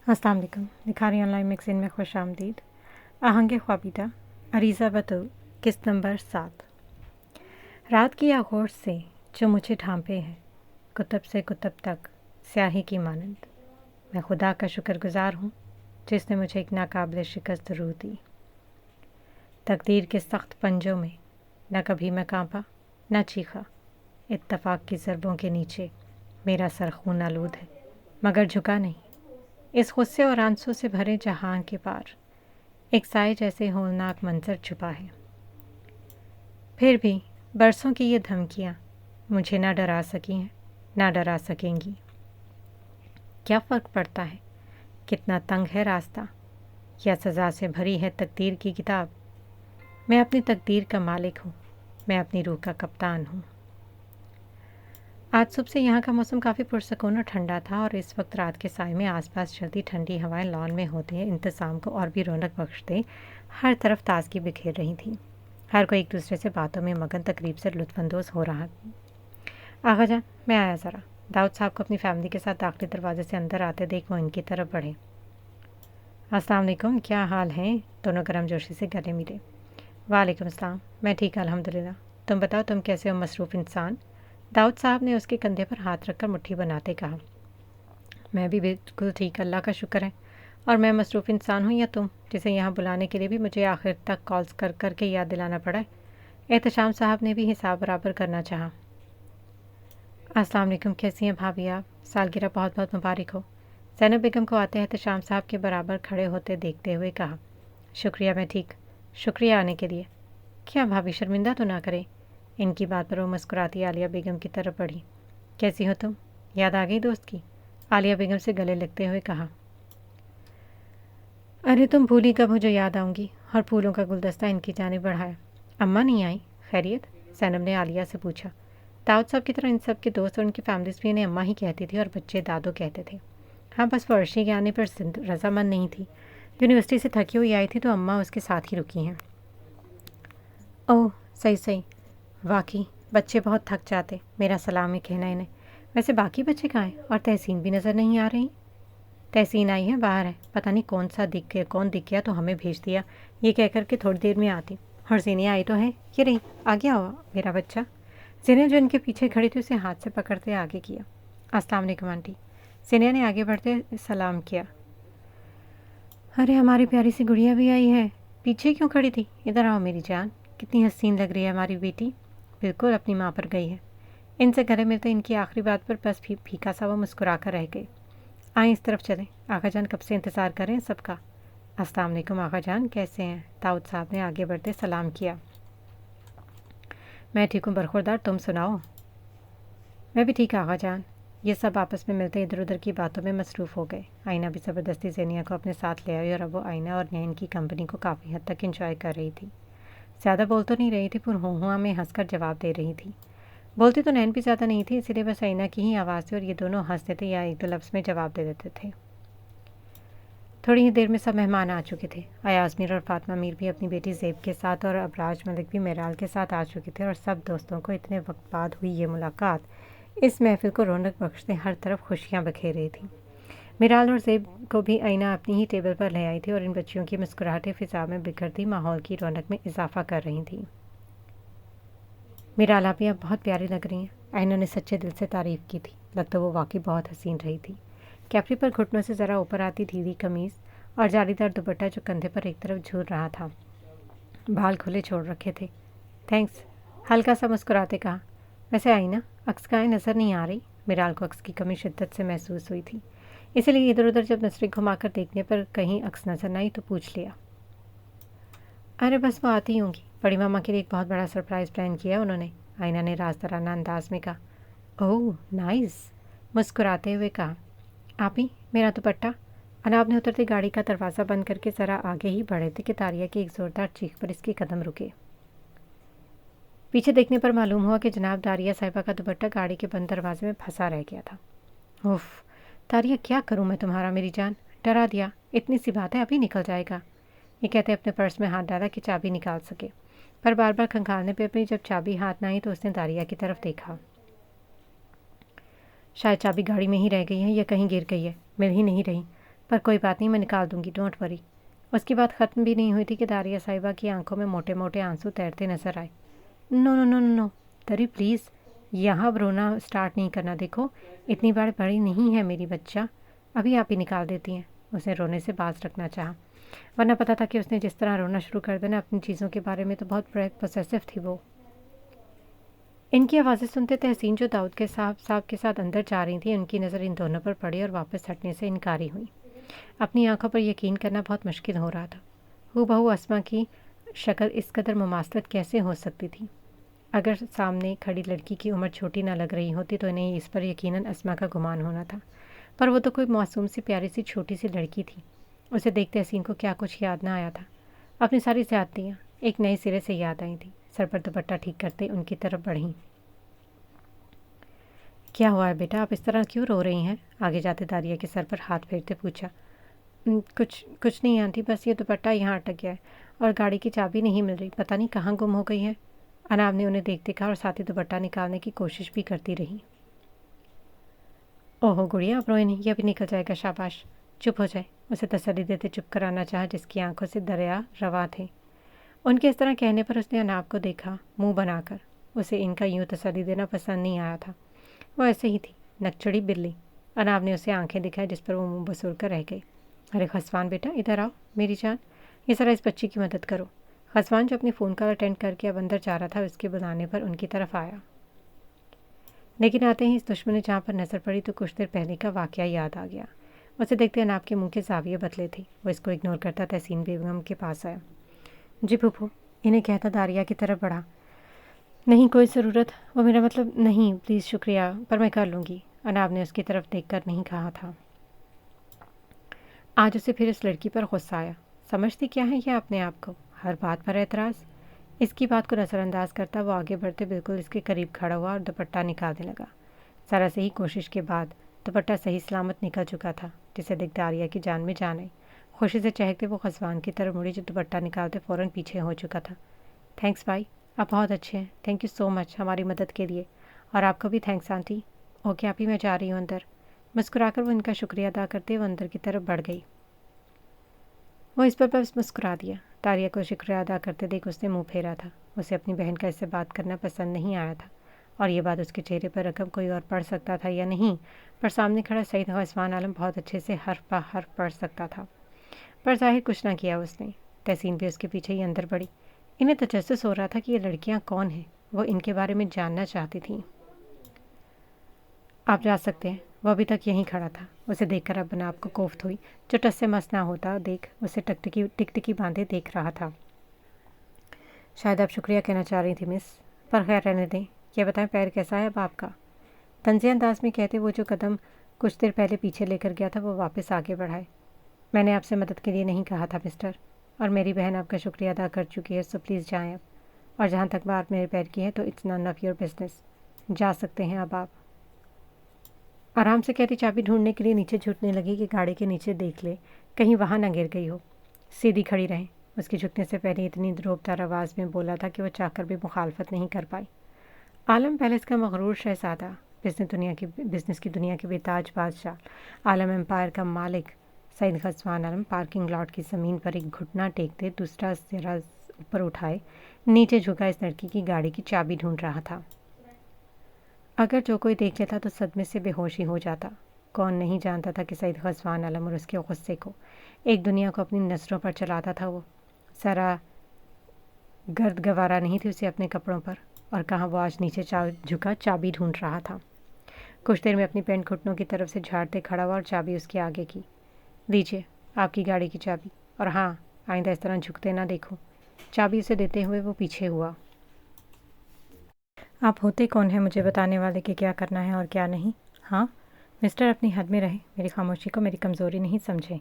अस्सलाम वालेकुम। Likhari online magazine में खुश आमदीद। आहंग ख्वाबीदा अरीज़ा बतूल किस्त नंबर 7। रात की आगोश से जो मुझे ढांपे है कुतुब से कुतुब तक स्याही की मानंद, मैं खुदा का शुक्रगुजार हूँ जिसने मुझे एक नाकाबिल शिकस्त रूह दी। तकदीर के सख्त पंजों में न कभी मैं कांपा न चीखा। इत्तफाक की ज़रबों के नीचे मेरा सर खून आलूद है मगर झुका नहीं। इस गुस्से और आंसू से भरे जहां के पार एक साए जैसे होलनाक मंजर छुपा है। फिर भी बरसों की ये धमकियां मुझे ना डरा सकी हैं ना डरा सकेंगी। क्या फ़र्क पड़ता है कितना तंग है रास्ता या सज़ा से भरी है तकदीर की किताब। मैं अपनी तकदीर का मालिक हूँ, मैं अपनी रूह का कप्तान हूँ। आज सुबह से यहाँ का मौसम काफ़ी पुरसकून और ठंडा था और इस वक्त रात के साए में आसपास चलती ठंडी हवाएं लॉन में होते हैं इंतज़ाम को और भी रौनक बख्शते हर तरफ ताजगी बिखेर रही थी। हर कोई एक दूसरे से बातों में मगन तकरीब से लुत्फ़अंदोज़ हो रहा। आगा जान, मैं आया ज़रा। दाऊद साहब को अपनी फैमिली के साथ दाखिली दरवाजे से अंदर आते देख वो इनकी तरफ बढ़े। अस्सलाम वालेकुम, क्या हाल है? दोनों गर्मजोशी से गले मिले। वालेकुम अस्सलाम, मैं ठीक अल्हम्दुलिल्लाह। तुम बताओ, तुम कैसे हो मसरूफ़ इंसान? दाऊद साहब ने उसके कंधे पर हाथ रखकर मुट्ठी बनाते कहा। मैं भी बिल्कुल ठीक, अल्लाह का शुक्र है। और मैं मसरूफ़ इंसान हूँ या तुम, जिसे यहाँ बुलाने के लिए भी मुझे आखिर तक कॉल्स कर कर के याद दिलाना पड़ा है? एहतशाम साहब ने भी हिसाब बराबर करना चाहा। अस्सलाम वालेकुम, कैसी हैं भाभी आप? सालगिरह बहुत बहुत मुबारक हो। ज़ैनब बेगम को आते एहतशाम साहब के बराबर खड़े होते देखते हुए कहा। शुक्रिया, मैं ठीक। शुक्रिया आने के लिए। क्या भाभी, शर्मिंदा तो ना करे? इनकी बात पर वो मुस्कुराती आलिया बेगम की तरफ बढ़ी। कैसी हो तुम? याद आ गई दोस्त की? आलिया बेगम से गले लगते हुए कहा। अरे तुम भूली कब हो जो याद आऊँगी। और फूलों का गुलदस्ता इनकी जानिब बढ़ाया। अम्मा नहीं आई? खैरियत? ज़ैनब ने आलिया से पूछा। दाऊद साहब की तरह इन सब के दोस्त और उनकी फैमिलीज भी इन्हें अम्मा ही कहती थी और बच्चे दादो कहते थे। हाँ, बस वो अर्शी के आने पर रजामंद नहीं थी। यूनिवर्सिटी से थकी हुई आई थी तो अम्मा उसके साथ ही रुकी हैं। ओह, सही सही। वाकई बच्चे बहुत थक जाते, मेरा सलाम ही कहना इन्हें। वैसे बाकी बच्चे कहाँ हैं? और तहसीन भी नज़र नहीं आ रही। तहसीन आई है, बाहर है। पता नहीं कौन दिख गया तो हमें भेज दिया ये कह कर के थोड़ी देर में आती। और ज़ेनिया आई तो है, ये रही। आ गया हो मेरा बच्चा। ज़ेनिया जो इनके पीछे खड़ी थी उसे हाथ से पकड़ते आगे किया। अस्सलाम वालेकुम आंटी। ज़ेनिया ने आगे बढ़ते सलाम किया। अरे हमारी प्यारी सी गुड़िया भी आई है। पीछे क्यों खड़ी थी? इधर आओ मेरी जान। कितनी हसीन लग रही है हमारी बेटी। बिल्कुल अपनी माँ पर गई है। इनसे गले मिलते इनकी आखिरी बात पर बस फीका सा वो मुस्कुरा कर रह गई। आए इस तरफ चलें, आगा जान कब से इंतज़ार करें सबका। अस्सलाम वालेकुम आगा जान, कैसे हैं? दाऊद साहब ने आगे बढ़ते सलाम किया। मैं ठीक हूँ बरखुरदार, तुम सुनाओ? मैं भी ठीक आगा जान। ये सब आपस में मिलते इधर उधर की बातों में मसरूफ़ हो गए। आइना भी ज़बरदस्ती ज़ेनिया को अपने साथ ले आई और अब वो आइना और नैन की कंपनी को काफ़ी हद तक इंजॉय कर रही थी। ज़्यादा बोल तो नहीं रही थी पर हुआ में हंसकर जवाब दे रही थी। बोलती तो नैन भी ज़्यादा नहीं थी, इसीलिए बस आइना की ही आवाज़ थी और ये दोनों हंसते थे या एक दो लफ्ज़ में जवाब दे देते थे। थोड़ी ही देर में सब मेहमान आ चुके थे। अयाज़ मीर और फातिमा मीर भी अपनी बेटी ज़ेब के साथ और अबराज मलिक भी मेराल के साथ आ चुके थे और सब दोस्तों को इतने वक्त बाद हुई ये मुलाकात इस महफिल को रौनक बख्शते हर तरफ खुशियाँ बखेर रही थी। मेराल और ज़ेब को भी आइना अपनी ही टेबल पर ले आई थी और इन बच्चियों की मुस्कुराहटें फ़िज़ा में बिखरती माहौल की रौनक में इजाफा कर रही थी। मेराल, आप भी अब बहुत प्यारी लग रही हैं। आइना ने सच्चे दिल से तारीफ़ की थी। लगता वो वाकई बहुत हसीन रही थी। कैपरी पर घुटनों से ज़रा ऊपर आती ढीली कमीज़ और जालीदार दुपट्टा जो कंधे पर एक तरफ झूल रहा था। बाल खुले छोड़ रखे थे। थैंक्स, हल्का सा मुस्कुराते कहा। वैसे आइना, अक्स कहाँ नज़र नहीं आ रही? मेराल को अक्स की कमी शिद्दत से महसूस हुई थी, इसलिए इधर उधर जब नजरें घुमाकर देखने पर कहीं अक्स नज़र न आई तो पूछ लिया। अरे बस वो आती होंगी, बड़ी मामा के लिए एक बहुत बड़ा सरप्राइज़ प्लान किया उन्होंने। आइना ने राजदाराना अंदाज में कहा। ओह नाइस, मुस्कुराते हुए कहा। आप ही, मेरा दुपट्टा। अनाब ने उतरते गाड़ी का दरवाज़ा बंद करके ज़रा आगे ही बढ़े थे कि तारिया की एक ज़ोरदार चीख पर इसके कदम रुके। पीछे देखने पर मालूम हुआ कि जनाब दारिया साहिबा का दुपट्टा गाड़ी के बंद दरवाजे में फंसा रह गया था। उफ, तारिया क्या करूं मैं तुम्हारा, मेरी जान, डरा दिया। इतनी सी बात है, अभी निकल जाएगा। ये कहते अपने पर्स में हाथ डाला कि चाबी निकाल सके, पर बार बार खंगालने पर भी जब चाबी हाथ न आई तो उसने दारिया की तरफ देखा। शायद चाबी गाड़ी में ही रह गई है या कहीं गिर गई है, मिल ही नहीं रही। पर कोई बात नहीं, मैं निकाल दूंगी, डोंट वरी। उसकी बात ख़त्म भी नहीं हुई थी कि दारिया साहिबा की आंखों में मोटे मोटे आंसू तैरते नजर आए। No no no no no, दरी प्लीज़, यहाँ अब रोना स्टार्ट नहीं करना। देखो इतनी बार बड़ी नहीं है मेरी बच्चा, अभी आप ही निकाल देती हैं। उसने रोने से बाज रखना चाहा, वरना पता था कि उसने जिस तरह रोना शुरू कर देना अपनी चीज़ों के बारे में, तो बहुत पोसेसिव थी वो। इनकी आवाज़ें सुनते तहसीन जो दाऊद के साहब के साथ अंदर जा रही थी, उनकी नज़र इन दोनों पर पड़ी और वापस हटने से इनकारी हुई। अपनी आंखों पर यकीन करना बहुत मुश्किल हो रहा था। हूबहू अस्मा की शक्ल इस कदर मुमासलत कैसे हो सकती थी? अगर सामने खड़ी लड़की की उम्र छोटी ना लग रही होती तो इन्हें इस पर यकीनन अस्मा का गुमान होना था, पर वो तो कोई मासूम सी प्यारी सी छोटी सी लड़की थी। उसे देखते हसीन को क्या कुछ याद ना आया था। अपनी सारी ज़्यादतियाँ एक नए सिरे से याद आई थी। सर पर दुपट्टा ठीक करते उनकी तरफ बढ़ी। क्या हुआ है बेटा, आप इस तरह क्यों रो रही हैं? आगे जाते दारिया के सर पर हाथ फेरते पूछा। कुछ नहीं आंटी, बस ये दुपट्टा यहाँ अटक गया है और गाड़ी की चाबी नहीं मिल रही, पता नहीं कहाँ गुम हो गई है। अनाब ने उन्हें देखते कहा और साथ ही दुपट्टा निकालने की कोशिश भी करती रही। ओहो गुड़िया, आप रोए नहीं, ये अभी निकल जाएगा, शाबाश, चुप हो जाए। उसे तसल्ली देते चुप कराना चाहा, जिसकी आंखों से दरिया रवा थे। उनके इस तरह कहने पर उसने अनाब को देखा मुंह बनाकर। उसे इनका यूं तसल्ली देना पसंद नहीं आया था। वो ऐसे ही थी, नकचड़ी बिल्ली। अनाब ने उसे आंखें दिखाई, जिस पर वो मुंह बसूर कर रह गई। अरे खसवान बेटा, इधर आओ मेरी जान, ये ज़रा इस बच्ची की मदद करो। खसवान जो अपनी फ़ोन कॉल अटेंड करके अब अंदर जा रहा था, उसके बुलाने पर उनकी तरफ आया। लेकिन आते ही इस दुश्मन ने जहाँ पर नज़र पड़ी तो कुछ देर पहले का वाक़या याद आ गया। उसे देखते अनाब के मुंह के ज़ाविये बदले थे। वो इसको इग्नोर करता तहसीन बेगम के पास आया। जी फूफू, इन्हें कहता दारिया की तरफ बढ़ा। नहीं कोई ज़रूरत, वो मेरा मतलब नहीं, प्लीज़ शुक्रिया, पर मैं कर लूँगी। अनाब ने उसकी तरफ देखकर नहीं कहा था। आज उसे फिर इस लड़की पर गुस्सा आया। समझती क्या है ये अपने आप को, हर बात पर एतराज़। इसकी बात को नज़रअंदाज करता वो आगे बढ़ते बिल्कुल इसके करीब खड़ा हुआ और दुपट्टा निकालने लगा। ज़रा से ही कोशिश के बाद दुपट्टा सही सलामत निकल चुका था, जिसे देख दारिया की जान में जान आई। खुशी से चहकते वो खसवान की तरफ मुड़ी, जो दुपट्टा निकालते फ़ौरन पीछे हो चुका था। थैंक्स भाई, आप बहुत अच्छे हैं, थैंक यू सो मच हमारी मदद के लिए। और आपको भी थैंक्स आंटी। ओके आप ही, मैं जा रही हूँ अंदर। मुस्कुराकर वो इनका शुक्रिया अदा करते वो अंदर की तरफ बढ़ गई। वो इस पर बस मुस्कुरा दिया। दारिया को शुक्रिया अदा करते देख उसने मुंह फेरा था। उसे अपनी बहन का इससे बात करना पसंद नहीं आया था, और ये बात उसके चेहरे पर रकम कोई और पढ़ सकता था या नहीं, पर सामने खड़ा सईद खसवान आलम बहुत अच्छे से हर्फ ब हर्फ पढ़ सकता था। पर जाहिर कुछ ना किया उसने। तहसीन भी उसके पीछे ही अंदर बढ़ी। इन्हें तजस्सुस हो रहा था कि ये लड़कियां कौन हैं। वो इनके बारे में जानना चाहती थी। आप जा सकते हैं। वो अभी तक यहीं खड़ा था। उसे देखकर अब अनाब को कोफ्त हुई, जो टस से मस ना होता देख उसे टिकटिकी बांधे देख रहा था। शायद आप शुक्रिया कहना चाह रही थी मिस, पर खैर रहने दें। ये बताएं पैर कैसा है अब आपका? तंज़े अंदाज में कहते वो जो कदम कुछ देर पहले पीछे लेकर गया था वो वापस आगे बढ़ाए। मैंने आपसे मदद के लिए नहीं कहा था मिस्टर, और मेरी बहन आपका शुक्रिया अदा कर चुकी है, सो प्लीज़ जाएं अब। और जहाँ तक बात मेरे पैर की है तो it's none of your business. जा सकते हैं अब आप। आराम से कहती चाबी ढूंढने के लिए नीचे झुकने लगी कि गाड़ी के नीचे देख ले कहीं वहाँ न गिर गई हो। सीधी खड़ी रहें, उसके झुकने से पहले इतनी द्रोबदार आवाज़ में बोला था कि वो चाहकर भी मुखालफत नहीं कर पाई। आलम पैलेस का मगरूर शहजादा, बिजनेस की दुनिया के बेताज बादशाह, आलम एम्पायर का मालिक सईद खसवान आलम पार्किंग लॉट की ज़मीन पर एक घुटना टेकते दूसरा सिरा ऊपर उठाए नीचे झुका इस लड़की की गाड़ी की चाबी ढूंढ रहा था। अगर जो कोई देख लेता तो सदमे से बेहोश ही हो जाता। कौन नहीं जानता था कि सईद खसवान आलम और उसके गुस्से को, एक दुनिया को अपनी नज़रों पर चलाता था वो। सारा गर्द गवारा नहीं थी उसे अपने कपड़ों पर, और कहाँ वो आज नीचे झुका चाबी ढूंढ रहा था। कुछ देर में अपनी पैंट घुटनों की तरफ से झाड़ते खड़ा हुआ और चाबी उसके आगे की। लीजिए आपकी गाड़ी की चाबी, और हाँ आइंदा इस तरह झुकते ना देखो। चाबी उसे देते हुए वो पीछे हुआ। आप होते कौन हैं मुझे बताने वाले कि क्या करना है और क्या नहीं? हाँ मिस्टर, अपनी हद में रहें, मेरी खामोशी को मेरी कमज़ोरी नहीं समझें।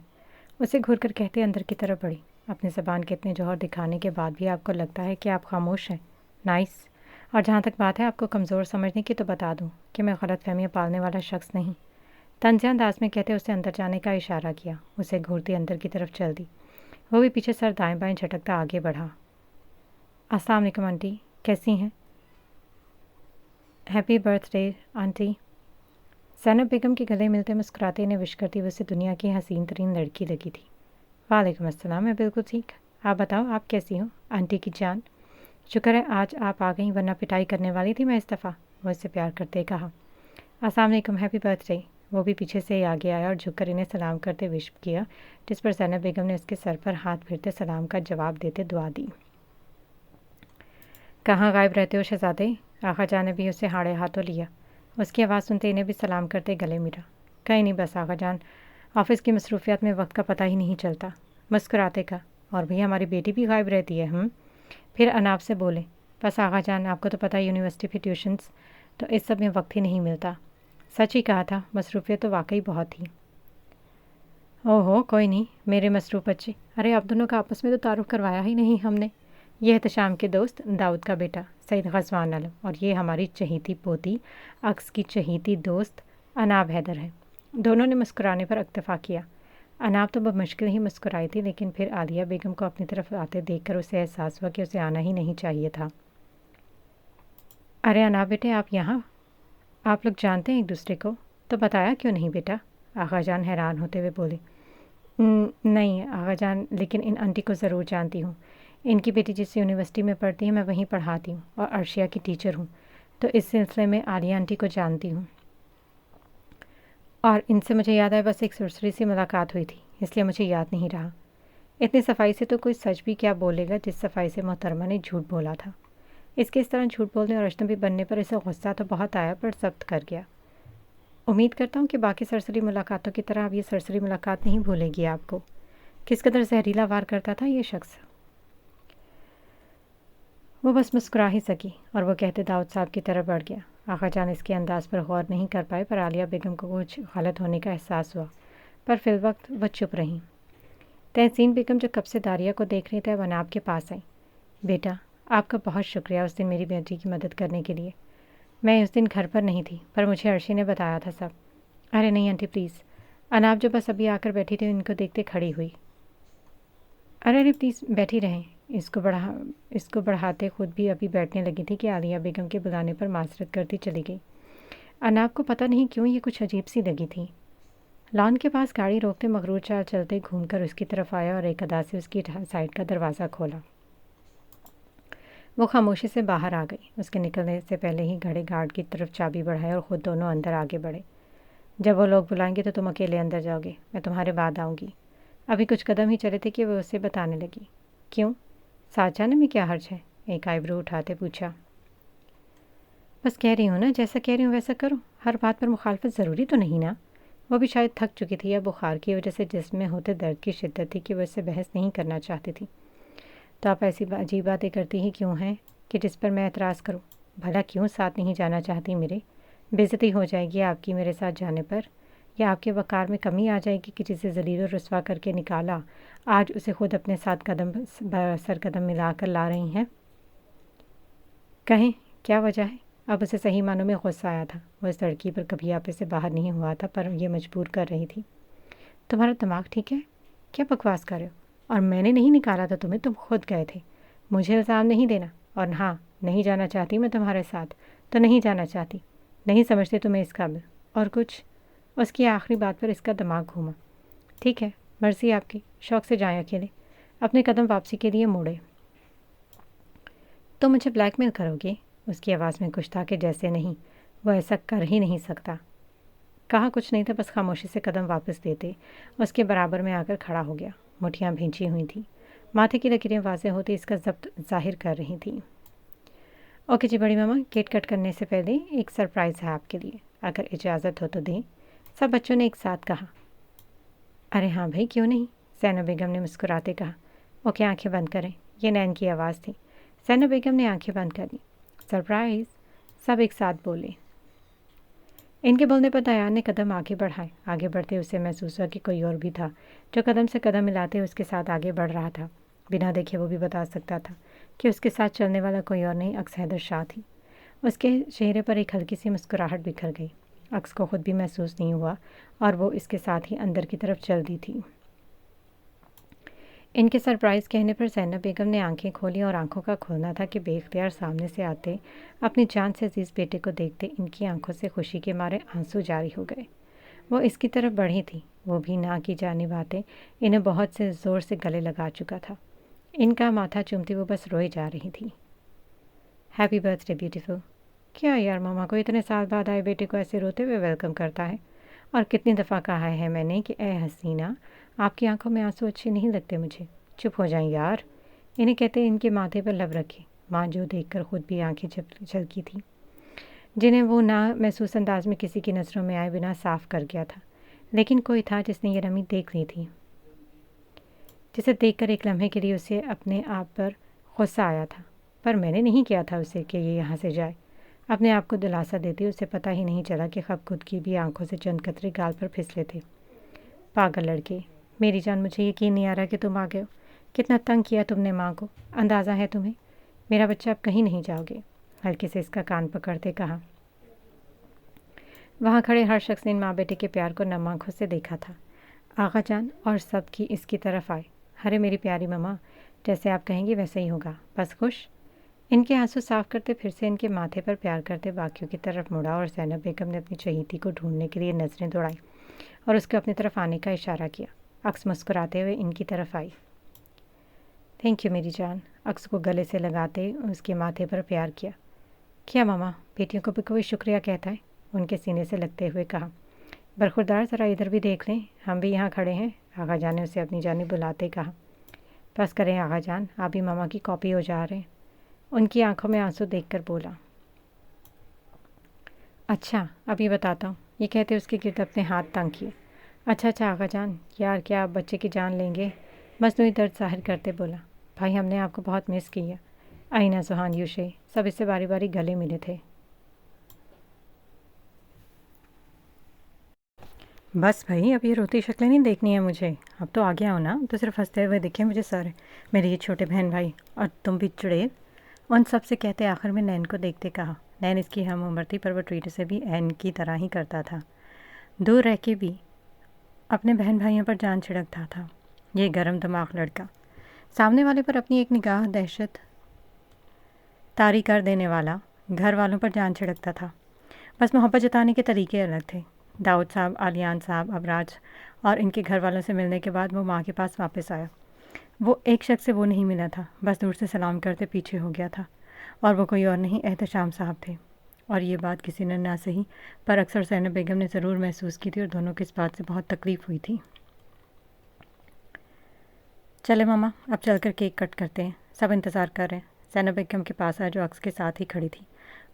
उसे घूर कर कहते अंदर की तरफ बढ़ी। अपनी ज़बान के इतने जौहर दिखाने के बाद भी आपको लगता है कि आप खामोश हैं? नाइस। और जहाँ तक बात है आपको कमज़ोर समझने की, तो बता दूँ कि मैं गलत फहमियाँ पालने वाला शख्स नहीं। तंज़े अंदाज में कहते उसे अंदर जाने का इशारा किया। उसे घूरती अंदर की तरफ चल दी। वो भी पीछे सर दाएं बाएं झटकता आगे बढ़ा। अस्सलाम वालेकुम आंटी, कैसी हैं? Happy birthday aunty. Zainab Begum के गले मिलते मुस्कुराते इन्हें विश करती हुए उसे दुनिया की हसीन तरीन लड़की लगी थी। वालेकुम अस्सलाम, मैं बिल्कुल ठीक। आप बताओ, आप कैसी हो आंटी की जान? शुक्र है आज आप आ गई, वरना पिटाई करने वाली थी मैं इस दफ़ा, वो इससे प्यार करते कहा। अस्सलाम वालेकुम, हैप्पी बर्थडे। वो भी पीछे से ही आगे आया और झुककर इन्हें सलाम करते विश किया, जिस पर ज़ैनब बेगम ने उसके सर पर हाथ फेरते सलाम का जवाब देते दुआ दी। कहाँ गायब रहते हो शहज़ादे? आगा जान ने भी उसे हाड़े हाथों लिया। उसकी आवाज़ सुनते इन्हें भी सलाम करते गले मिला। कहीं नहीं, बस आगा जान, ऑफिस की मसरूफियात में वक्त का पता ही नहीं चलता, मुस्कुराते का। और भैया हमारी बेटी भी गायब रहती है। फिर अनाब से बोले, बस आगा जान, आपको तो पता है यूनिवर्सिटी की ट्यूशन्स, तो इस सब में वक्त ही नहीं मिलता। सच ही कहा था, मसरूफियत तो वाकई बहुत थी। ओहो कोई नहीं मेरे मसरूफ़ बच्चे। अरे आप दोनों का आपस में तो तारुफ करवाया ही नहीं हमने। ये एहतशाम के दोस्त दाऊद का बेटा सईद ग़ज़वान आलम, और ये हमारी चहीती पोती अक्स की चहीती दोस्त अनाब हैदर है। दोनों ने मुस्कुराने पर इत्तफ़ा किया। अनाब तो बमुश्किल ही मुस्कुराई थी, लेकिन फिर आलिया बेगम को अपनी तरफ आते देखकर उसे एहसास हुआ कि उसे आना ही नहीं चाहिए था। अरे अनाब बेटे, आप यहाँ? आप लोग जानते हैं एक दूसरे को? तो बताया क्यों नहीं बेटा? आगा जान हैरान होते हुए बोले। नहीं आगा जान, लेकिन इन आंटी को ज़रूर जानती हूँ। इनकी बेटी जिस यूनिवर्सिटी में पढ़ती है मैं वहीं पढ़ाती हूँ और अर्शिया की टीचर हूँ, तो इस सिलसिले में आलिया आंटी को जानती हूँ। और इनसे मुझे याद है, बस एक सुरसरी सी मुलाकात हुई थी, इसलिए मुझे याद नहीं रहा। इतनी सफाई से तो कोई सच भी क्या बोलेगा जिस सफाई से मोहतरमा ने झूठ बोला था। इसके इस तरह झूठ बोलने और अजनबी बनने पर इसे गुस्सा तो बहुत आया, पर जब्त कर गया। उम्मीद करता हूँ कि बाकी सरसरी मुलाकातों की तरह अब ये सरसरी मुलाकात नहीं भूलेगी आपको। किस कदर जहरीला वार करता था ये शख्स। वो बस मुस्कुरा ही सकी और वो कहते दाऊद साहब की तरफ बढ़ गया। आगा जान इसके अंदाज पर गौर नहीं कर पाए, पर आलिया बेगम को कुछ गलत होने का एहसास हुआ, पर फिल वक्त वह चुप रहीं। तहसीन बेगम जो कब से दारिया को देख रही थे, वह अनाब के पास आई। बेटा आपका बहुत शुक्रिया उस दिन मेरी बेटी की मदद करने के लिए। मैं उस दिन घर पर नहीं थी, पर मुझे अर्शी ने बताया था सब। अरे नहीं आंटी प्लीज़। अनाब जो बस अभी आकर बैठी थी, इनको देखते खड़ी हुई। अरे प्लीज़ बैठी रहें। इसको बढ़ाते खुद भी अभी बैठने लगी थी कि आलिया बेगम के बुलाने पर माजरत करती चली गई। अनाब को पता नहीं क्यों ये कुछ अजीब सी लगी थी। लॉन के पास गाड़ी रोकते मगरूर चाल चलते घूमकर उसकी तरफ आया और एक अदा से उसकी साइड का दरवाज़ा खोला। वो खामोशी से बाहर आ गई। उसके निकलने से पहले ही घड़े गार्ड की तरफ चाबी बढ़ाई और ख़ुद दोनों अंदर आगे बढ़े। जब वो लोग बुलाएंगे तो तुम अकेले अंदर जाओगे, मैं तुम्हारे बाद आऊँगी। अभी कुछ कदम ही चले थे कि वो उसे बताने लगी। क्यों, साथ जाने में क्या हर्ज है? एक आईब्रो उठाते पूछा। बस कह रही हूँ ना, जैसा कह रही हूँ वैसा करो, हर बात पर मुखालफत ज़रूरी तो नहीं ना। वो भी शायद थक चुकी थी या बुखार की वजह से जिस्म में होते दर्द की शिद्दत थी कि वह इससे बहस नहीं करना चाहती थी। तो आप ऐसी अजीब बातें करती ही क्यों हैं कि जिस पर मैं एतराज़ करूं? भला क्यों साथ नहीं जाना चाहती मेरे? बेइज्जती हो जाएगी आपकी मेरे साथ जाने पर, या आपके वक़ार में कमी आ जाएगी कि जिसे ज़लील और रुस्वा करके निकाला, आज उसे खुद अपने साथ कदम सर कदम मिलाकर ला रही हैं। कहें क्या वजह है? अब उसे सही मानों में गुस्सा आया था। वो इस लड़की पर कभी आपे से बाहर नहीं हुआ था, पर यह मजबूर कर रही थी। तुम्हारा दिमाग ठीक है? क्या बकवास कर रहे हो? और मैंने नहीं निकाला था तुम्हें, तुम खुद गए थे। मुझे इल्ज़ाम नहीं देना। और हाँ, नहीं जाना चाहती मैं तुम्हारे साथ, तो नहीं जाना चाहती। नहीं समझते तुम्हें इस काबिल। और कुछ? उसकी आखिरी बात पर इसका दिमाग घूमा। ठीक है, मर्ज़ी आपकी, शौक़ से जाएं अकेले। अपने कदम वापसी के लिए मोड़े। तो मुझे ब्लैकमेल करोगे? उसकी आवाज़ में कुछ था कि जैसे नहीं, वह ऐसा कर ही नहीं सकता। कहा कुछ नहीं था, बस खामोशी से कदम वापस देते उसके बराबर में आकर खड़ा हो गया। मुठियाँ भींची हुई थी, माथे की लकीरें वाज़ेह होती इसका ज़ब्त ज़ाहिर कर रही थी। ओके जी बड़ी मामा, केक कट करने से पहले एक सरप्राइज़ है आपके लिए, अगर इजाज़त हो तो दें, सब बच्चों ने एक साथ कहा। अरे हाँ भाई, क्यों नहीं, ज़ैनब बेगम ने मुस्कुराते कहा। ओके आंखें बंद करें, ये नैन की आवाज़ थी। ज़ैनब बेगम ने आंखें बंद कर लीं। सरप्राइज़, सब एक साथ बोले। इनके बोलने पर दयान ने कदम आगे बढ़ाए। आगे बढ़ते उसे महसूस हुआ कि कोई और भी था जो कदम से कदम मिलाते उसके साथ आगे बढ़ रहा था। बिना देखे वो भी बता सकता था कि उसके साथ चलने वाला कोई और नहीं, अक्स हैदर शाह थी। उसके चेहरे पर एक हल्की सी मुस्कुराहट बिखर गई। अक्स को खुद भी महसूस नहीं हुआ और वो इसके साथ ही अंदर की तरफ चल दी थी। ان کے سرپرائز کہنے پر زینب بیگم نے آنکھیں کھولی اور آنکھوں کا کھولنا تھا کہ بے اختیار سامنے سے آتے اپنی جان سے عزیز بیٹے کو دیکھتے ان کی آنکھوں سے خوشی کے مارے آنسو جاری ہو گئے۔ وہ اس کی طرف بڑھی تھی، وہ بھی نہ کی جانی باتیں انہیں بہت سے زور سے گلے لگا چکا تھا۔ ان کا ماتھا چومتی وہ بس روئے جا رہی تھی۔ Happy birth day beautiful. کیا یار، ماما کو اتنے سال بعد آئے بیٹے کو ایسے روتے ہوئے ویلکم کرتا ہے؟ اور کتنی دفعہ کہا ہے میں نے کہ اے حسینہ، آپ کی آنکھوں میں آنسو اچھے نہیں لگتے مجھے، چپ ہو جائیں یار۔ انہیں کہتے ان کے ماتھے پر لب رکھے۔ ماں جو دیکھ کر خود بھی آنکھیں چھلکی تھی، جنہیں وہ نہ محسوس انداز میں کسی کی نظروں میں آئے بنا صاف کر گیا تھا، لیکن کوئی تھا جس نے یہ نمی دیکھ لی تھی، جسے دیکھ کر ایک لمحے کے لیے اسے اپنے آپ پر غصہ آیا تھا۔ پر میں نے نہیں کیا تھا اسے کہ یہ یہاں سے جائے۔ اپنے آپ کو دلاسا دیتی اسے پتہ ہی نہیں چلا کہ خود کی بھی آنکھوں سے چند قطرے گال پر پھسلے تھے۔ پاگل لڑکے، میری جان، مجھے یقین نہیں آ رہا کہ تم آ گئے ہو۔ کتنا تنگ کیا تم نے ماں کو، اندازہ ہے تمہیں؟ میرا بچہ اب کہیں نہیں جاؤ گے، ہلکے سے اس کا کان پکڑتے کہا۔ وہاں کھڑے ہر شخص نے ان ماں بیٹے کے پیار کو نم آنکھوں سے دیکھا تھا۔ آغا جان اور سب کی اس کی طرف آئے۔ ارے میری پیاری ماما، جیسے آپ کہیں گی ویسے ہی ہوگا، بس خوش؟ ان کے آنسو صاف کرتے پھر سے ان کے ماتھے پر پیار کرتے باقیوں کی طرف مڑا اور زینب بیگم نے اپنی چہیتی کو ڈھونڈنے کے لیے نظریں دوڑائیں اور اس کو اپنی طرف آنے کا اشارہ کیا۔ عکس مسکراتے ہوئے ان کی طرف آئی۔ تھینک یو میری جان۔ عکس کو گلے سے لگاتے اس کے ماتھے پر پیار کیا۔ کیا ماما، بیٹیوں کو بھی کوئی شکریہ کہتا ہے؟ ان کے سینے سے لگتے ہوئے کہا۔ برخوردار، ذرا ادھر بھی دیکھ لیں، ہم بھی یہاں کھڑے ہیں، آغا جان نے اسے اپنی جانب بلاتے کہا۔ بس کریں آغا جان، آپ بھی ماما کی کاپی ہو جا رہے ہیں، ان کی آنکھوں میں آنسو دیکھ کر بولا۔ اچھا اب یہ بتاتا ہوں، یہ کہتے اس کے گرد اپنے ہاتھ تنگ کیے۔ اچھا آغا جان، یار کیا آپ بچے کی جان لیں گے؟ مصنوعی درد ظاہر کرتے بولا۔ بھائی ہم نے آپ کو بہت مس کیا۔ آئینہ، سہان، یوشے، سب اس سے باری باری گلے ملے تھے۔ بس بھائی، اب یہ روتی شکلیں نہیں دیکھنی ہے مجھے، اب تو آ گیا ہو نا، تو صرف ہنستے ہوئے دکھیں مجھے سارے، میرے یہ چھوٹے بہن بھائی، اور تم بھی چڑیل۔ ان سب سے کہتے آخر میں نین کو دیکھتے کہا۔ نین اس کی ہم عمر تھی، پر وہ ٹریٹ سے بھی این کی طرح ہی کرتا تھا، دور رہ کے بھی اپنے بہن بھائیوں پر جان چھڑکتا تھا۔ یہ گرم دماغ لڑکا سامنے والے پر اپنی ایک نگاہ دہشت طاری کر دینے والا، گھر والوں پر جان چھڑکتا تھا، بس محبت جتانے کے طریقے الگ تھے۔ داؤد صاحب، آلیان صاحب، ابراج اور ان کے گھر والوں سے ملنے کے بعد وہ ماں کے پاس واپس آیا۔ وہ ایک شخص سے وہ نہیں ملا تھا، بس دور سے سلام کرتے پیچھے ہو گیا تھا، اور وہ کوئی اور نہیں، احتشام صاحب تھے۔ اور یہ بات کسی نے نہ سہی، پر اکثر زینب بیگم نے ضرور محسوس کی تھی، اور دونوں کو اس بات سے بہت تکلیف ہوئی تھی۔ چلے ماما، اب چل کر کیک کٹ کرتے ہیں، سب انتظار کر رہے ہیں۔ زینب بیگم کے پاس آیا جو عکس کے ساتھ ہی کھڑی تھی،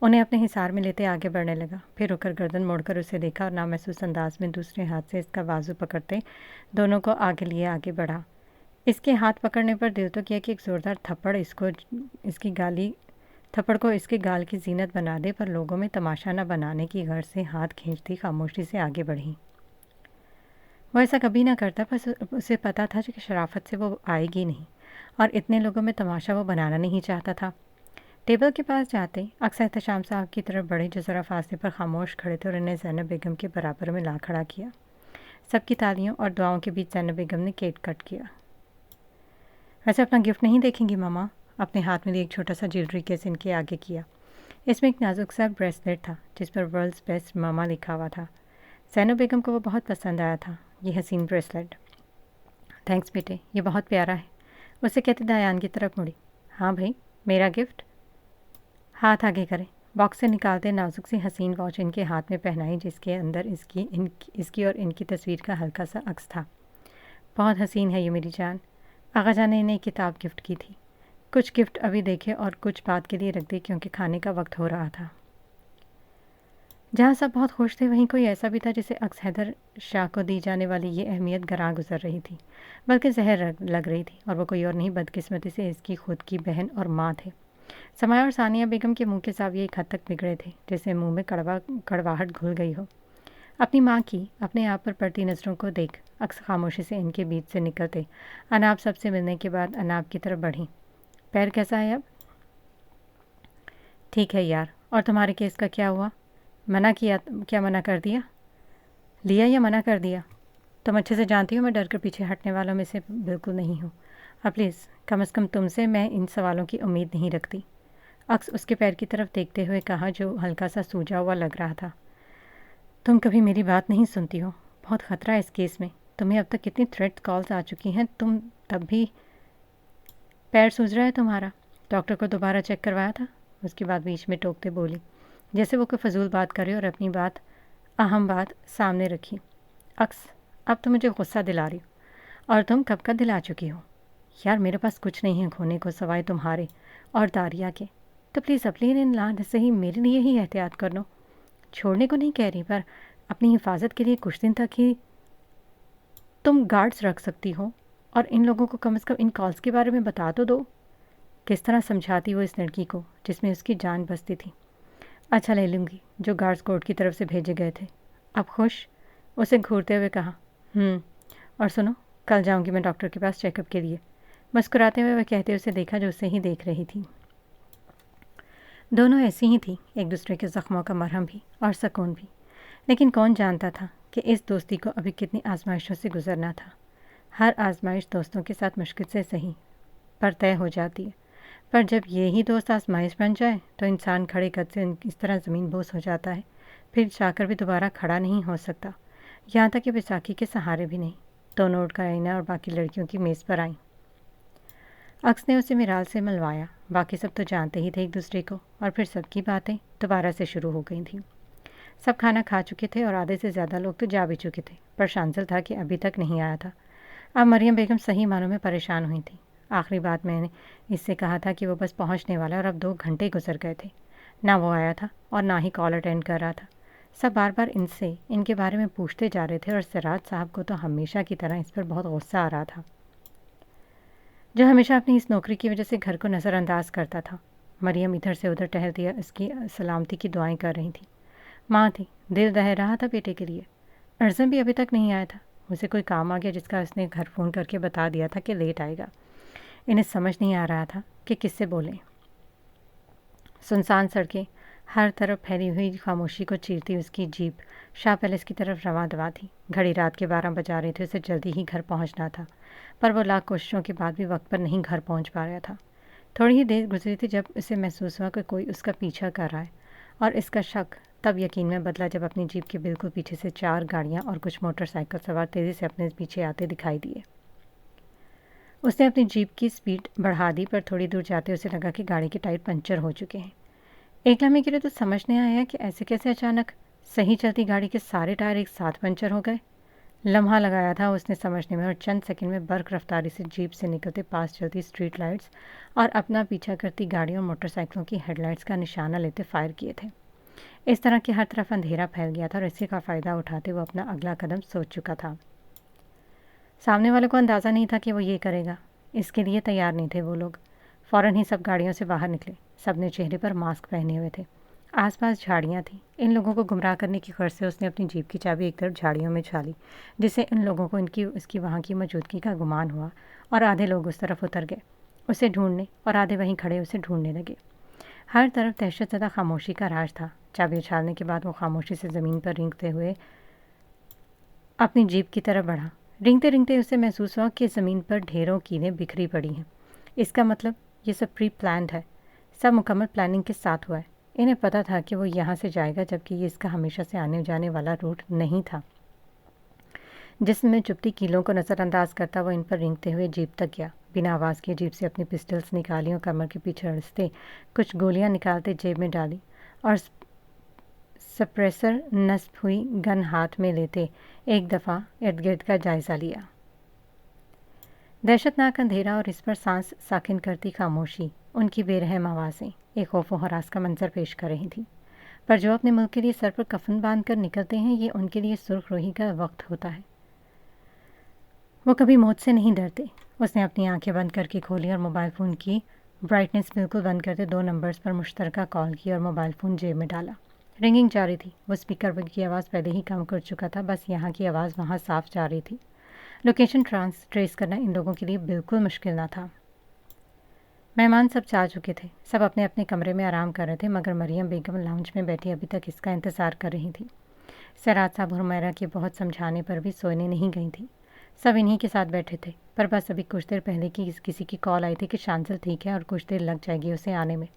انہیں اپنے حصار میں لیتے آگے بڑھنے لگا، پھر رک کر گردن موڑ کر اسے دیکھا اور نامحسوس انداز میں دوسرے ہاتھ سے اس کا بازو پکڑتے دونوں کو آگے لیے آگے بڑھا۔ اس کے ہاتھ پکڑنے پر دل تو کیا کہ ایک زوردار تھپڑ اس کے گال کی زینت بنا دے، پر لوگوں میں تماشا نہ بنانے کی غرض سے ہاتھ کھینچتی خاموشی سے آگے بڑھی۔ وہ ایسا کبھی نہ کرتا، بس اسے پتہ تھا کہ شرافت سے وہ آئے گی نہیں، اور اتنے لوگوں میں تماشا وہ بنانا نہیں چاہتا تھا۔ ٹیبل کے پاس جاتے اکثر احتشام صاحب کی طرف بڑھے جو ذرا فاصلے پر خاموش کھڑے تھے، اور انہیں زینب بیگم کے برابر میں لا کھڑا کیا۔ سب کی تالیوں اور دعاؤں کے بیچ زینب بیگم نے کیک کٹ کیا۔ ویسے اپنا گفٹ نہیں دیکھیں گی ماما؟ اپنے ہاتھ میں ایک چھوٹا سا جیولری کیس ان کے آگے کیا۔ اس میں ایک نازک سا بریسلیٹ تھا جس پر ورلڈز بیسٹ ماما لکھا ہوا تھا۔ زینب بیگم کو وہ بہت پسند آیا تھا، یہ حسین بریسلیٹ۔ تھینکس بیٹے، یہ بہت پیارا ہے، اسے کہتے دیان کی طرف مڑی۔ ہاں بھائی، میرا گفٹ؟ ہاتھ آگے کریں۔ باکس سے نکالتے نازک سی حسین واچ ان کے ہاتھ میں پہنائی، جس کے اندر اس کی اور ان کی تصویر کا ہلکا سا عکس تھا۔ بہت حسین ہے یہ میری جان۔ آغا جان نے انہیں ایک کتاب گفٹ کی تھی۔ کچھ گفٹ ابھی دیکھے اور کچھ بات کے لیے رکھ دی، کیونکہ کھانے کا وقت ہو رہا تھا۔ جہاں سب بہت خوش تھے، وہیں کوئی ایسا بھی تھا جسے عکس حیدر شاہ کو دی جانے والی یہ اہمیت گراں گزر رہی تھی، بلکہ زہر لگ رہی تھی، اور وہ کوئی اور نہیں، بدقسمتی سے اس کی خود کی بہن اور ماں تھے۔ سمایا اور ثانیہ بیگم کے منہ کے زاویے ایک حد تک بگڑے تھے، جیسے منہ میں کڑواہٹ گھل گئی ہو۔ اپنی ماں کی اپنے آپ پر پڑتی نظروں کو دیکھ عکس خاموشی سے ان کے بیچ سے نکلتے اناب سب سے ملنے کے بعد اناب کی طرف بڑھی۔ پیر کیسا ہے اب؟ ٹھیک ہے یار، اور تمہارے کیس کا کیا ہوا؟ کیا منع کر دیا؟ لیا یا منع کر دیا؟ تم اچھے سے جانتی ہو میں ڈر کر پیچھے ہٹنے والوں میں سے بالکل نہیں ہوں۔ اب پلیز کم از کم تم سے میں ان سوالوں کی امید نہیں رکھتی۔ عکس اس کے پیر کی طرف دیکھتے ہوئے کہا جو ہلکا سا سوجا ہوا لگ رہا تھا۔ تم کبھی میری بات نہیں سنتی ہو، بہت خطرہ ہے اس کیس میں، تمہیں اب تک کتنی تھریٹ کالز آ چکی ہیں، تم تب بھی پیر سوج رہا ہے تمہارا؟ ڈاکٹر کو دوبارہ چیک کروایا تھا؟ اس کے بعد بیچ میں ٹوکتے بولی، جیسے وہ کوئی فضول بات کرے اور اپنی اہم بات سامنے رکھی۔ عکس اب تم مجھے غصہ دلا رہی ہو، اور تم کب کا دلا چکی ہو؟ یار میرے پاس کچھ نہیں ہے کھونے کو سوائے تمہارے اور داریا کے، تو پلیز اپنی لان سے ہی میرے لیے ہی احتیاط کر لو۔ چھوڑنے کو نہیں کہہ رہی، پر اپنی حفاظت کے لیے کچھ دن تک ہی تم گارڈز رکھ سکتی ہو، اور ان لوگوں کو کم از کم ان کالز کے بارے میں بتا تو دو۔ کس طرح سمجھاتی وہ اس لڑکی کو جس میں اس کی جان بستی تھی۔ اچھا لے لوں گی جو گارڈز کورٹ کی طرف سے بھیجے گئے تھے۔ اب خوش؟ اسے گھورتے ہوئے کہا۔ اور سنو، کل جاؤں گی میں ڈاکٹر کے پاس چیک اپ کے لیے۔ مسکراتے ہوئے وہ کہتے اسے دیکھا جو اسے ہی دیکھ رہی تھی۔ دونوں ایسی ہی تھیں، ایک دوسرے کے زخموں کا مرہم بھی اور سکون بھی، لیکن کون جانتا تھا کہ اس دوستی کو ابھی کتنی آزمائشوں سے گزرنا تھا۔ ہر آزمائش دوستوں کے ساتھ مشکل سے صحیح پر طے ہو جاتی ہے، پر جب یہی دوست آزمائش بن جائے تو انسان کھڑے قد سے اس طرح زمین بوس ہو جاتا ہے، پھر چاہ کر بھی دوبارہ کھڑا نہیں ہو سکتا، یہاں تک کہ بیساکھی کے سہارے بھی نہیں۔ دونوں اٹھ کر آئینہ اور باقی لڑکیوں کی میز پر آئیں۔ عکس نے اسے میرال سے ملوایا، باقی سب تو جانتے ہی تھے ایک دوسرے کو، اور پھر سب کی باتیں دوبارہ سے شروع ہو گئی تھیں۔ سب کھانا کھا چکے تھے اور آدھے سے زیادہ لوگ تو جا بھی چکے تھے، پر شانزل تھا کہ ابھی تک نہیں آیا تھا۔ اب مریم بیگم صحیح معنوں میں پریشان ہوئی تھی۔ آخری بات میں نے اس سے کہا تھا کہ وہ بس پہنچنے والا، اور اب 2 گھنٹے گزر گئے تھے، نہ وہ آیا تھا اور نہ ہی کال اٹینڈ کر رہا تھا۔ سب بار بار ان کے بارے میں پوچھتے جا رہے تھے، اور سراج صاحب کو تو ہمیشہ کی طرح اس پر بہت غصہ آ رہا تھا، جو ہمیشہ اپنی اس نوکری کی وجہ سے گھر کو نظر انداز کرتا تھا۔ مریم ادھر سے ادھر ٹہلتی اس کی سلامتی کی دعائیں کر رہی تھی۔ ماں تھی، دل دہہ رہا تھا بیٹے کے لیے۔ ارزم بھی ابھی تک نہیں آیا تھا، اسے کوئی کام آ گیا جس کا اس نے گھر فون کر کے بتا دیا تھا کہ لیٹ آئے گا۔ انہیں سمجھ نہیں آ رہا تھا کہ کس سے بولیں۔ سنسان سڑکیں، ہر طرف پھیلی ہوئی خاموشی کو چیرتی اس کی جیپ شاہ پیلس کی طرف رواں دواں تھی۔ گھڑی رات کے 12 بجا رہے تھے، اسے جلدی ہی گھر پہنچنا تھا، پر وہ لاکھ کوششوں کے بعد بھی وقت پر نہیں گھر پہنچ پا رہا تھا۔ تھوڑی ہی دیر گزری تھی جب اسے محسوس ہوا کہ کوئی اس کا پیچھا کر رہا ہے، اور اس کا شک تب یقین میں بدلا جب اپنی جیپ کے بالکل پیچھے سے 4 گاڑیاں اور کچھ موٹر سائیکل سوار تیزی سے اپنے پیچھے آتے دکھائی دیے۔ اس نے اپنی جیپ کی سپیڈ بڑھا دی، پر تھوڑی دور جاتے اسے لگا کہ گاڑی کے ٹائر پنچر ہو چکے ہیں۔ ایک لمحے کے لیے تو سمجھ نہیں آیا کہ ایسے کیسے اچانک صحیح چلتی گاڑی کے سارے ٹائر ایک ساتھ پنچر ہو گئے۔ لمحہ لگایا تھا اس نے سمجھنے میں، اور چند سیکنڈ میں برق رفتاری سے جیپ سے نکلتے پاس چلتی اسٹریٹ لائٹس اور اپنا پیچھا کرتی گاڑیوں اور موٹر سائیکلوں کی ہیڈ لائٹس کا نشانہ لیتے فائر کیے تھے۔ اس طرح کہ ہر طرف اندھیرا پھیل گیا تھا، اور اسی کا فائدہ اٹھاتے وہ اپنا اگلا قدم سوچ چکا تھا۔ سامنے والے کو اندازہ نہیں تھا کہ وہ یہ کرے گا، اس کے لیے تیار نہیں تھے وہ لوگ۔ فوراً ہی سب گاڑیوں سے باہر نکلے، سب نے چہرے پر ماسک پہنے ہوئے تھے۔ آس پاس جھاڑیاں تھیں، ان لوگوں کو گمراہ کرنے کی غرض سے اس نے اپنی جیپ کی چابی ایک طرف جھاڑیوں میں چھالی، جس سے ان لوگوں کو اس کی وہاں کی موجودگی کا گمان ہوا، اور آدھے لوگ اس طرف اتر گئے اسے ڈھونڈنے، اور آدھے وہیں کھڑے اسے ڈھونڈنے لگے۔ ہر طرف دہشت زدہ خاموشی کا راج تھا۔ چابی اچھالنے کے بعد وہ خاموشی سے زمین پر رینگتے ہوئے اپنی جیپ کی طرف بڑھا۔ رینگتے رینگتے اسے محسوس ہوا کہ زمین پر ڈھیروں کیلیں بکھری پڑی ہیں۔ اس کا مطلب یہ سب پری پلانڈ ہے، سب مکمل پلاننگ کے ساتھ ہوا ہے۔ انہیں پتہ تھا کہ وہ یہاں سے جائے گا، جبکہ یہ اس کا ہمیشہ سے آنے جانے والا روٹ نہیں تھا۔ جسم میں چپتی کیلوں کو نظر انداز کرتا وہ ان پر رینگتے ہوئے جیپ تک گیا۔ بنا آواز کیے جیپ سے اپنی پسٹلز نکالی اور کمر کے پیچھے اڑستے کچھ گولیاں نکالتے جیب میں ڈالی، اور سپریسر نصب ہوئی گن ہاتھ میں لیتے ایک دفعہ ارد گرد کا جائزہ لیا۔ دہشت ناک اندھیرا اور اس پر سانس ساکن کرتی خاموشی، ان کی بے رحم آوازیں ایک خوف و ہراس کا منظر پیش کر رہی تھیں۔ پر جو اپنے ملک کے لیے سر پر کفن باندھ کر نکلتے ہیں، یہ ان کے لیے سرخ روحی کا وقت ہوتا ہے۔ وہ کبھی موت سے نہیں ڈرتے۔ اس نے اپنی آنکھیں بند کر کے کھولی اور موبائل فون کی برائٹنیس بالکل بند کرتے 2 نمبرز پر مشترکہ کال کی اور موبائل فون جیب میں ڈالا۔ رنگنگ جاری تھی، وہ اسپیکر کی آواز پہلے ہی کم کر چکا تھا، بس یہاں کی آواز وہاں صاف جا رہی تھی۔ لوکیشن ٹریس کرنا ان لوگوں کے لیے بالکل مشکل نہ تھا۔ مہمان سب جا چکے تھے، سب اپنے اپنے کمرے میں آرام کر رہے تھے، مگر مریم بیگم لاؤنج میں بیٹھی ابھی تک اس کا انتظار کر رہی تھی۔ سراج صاحب اور حمیرہ کے بہت سمجھانے پر بھی سونے نہیں گئی تھی۔ सब इन्हीं के साथ बैठे थे, पर बस अभी कुछ देर पहले की किसी की कॉल आई थी कि शांसल ठीक है और कुछ देर लग जाएगी उसे आने में।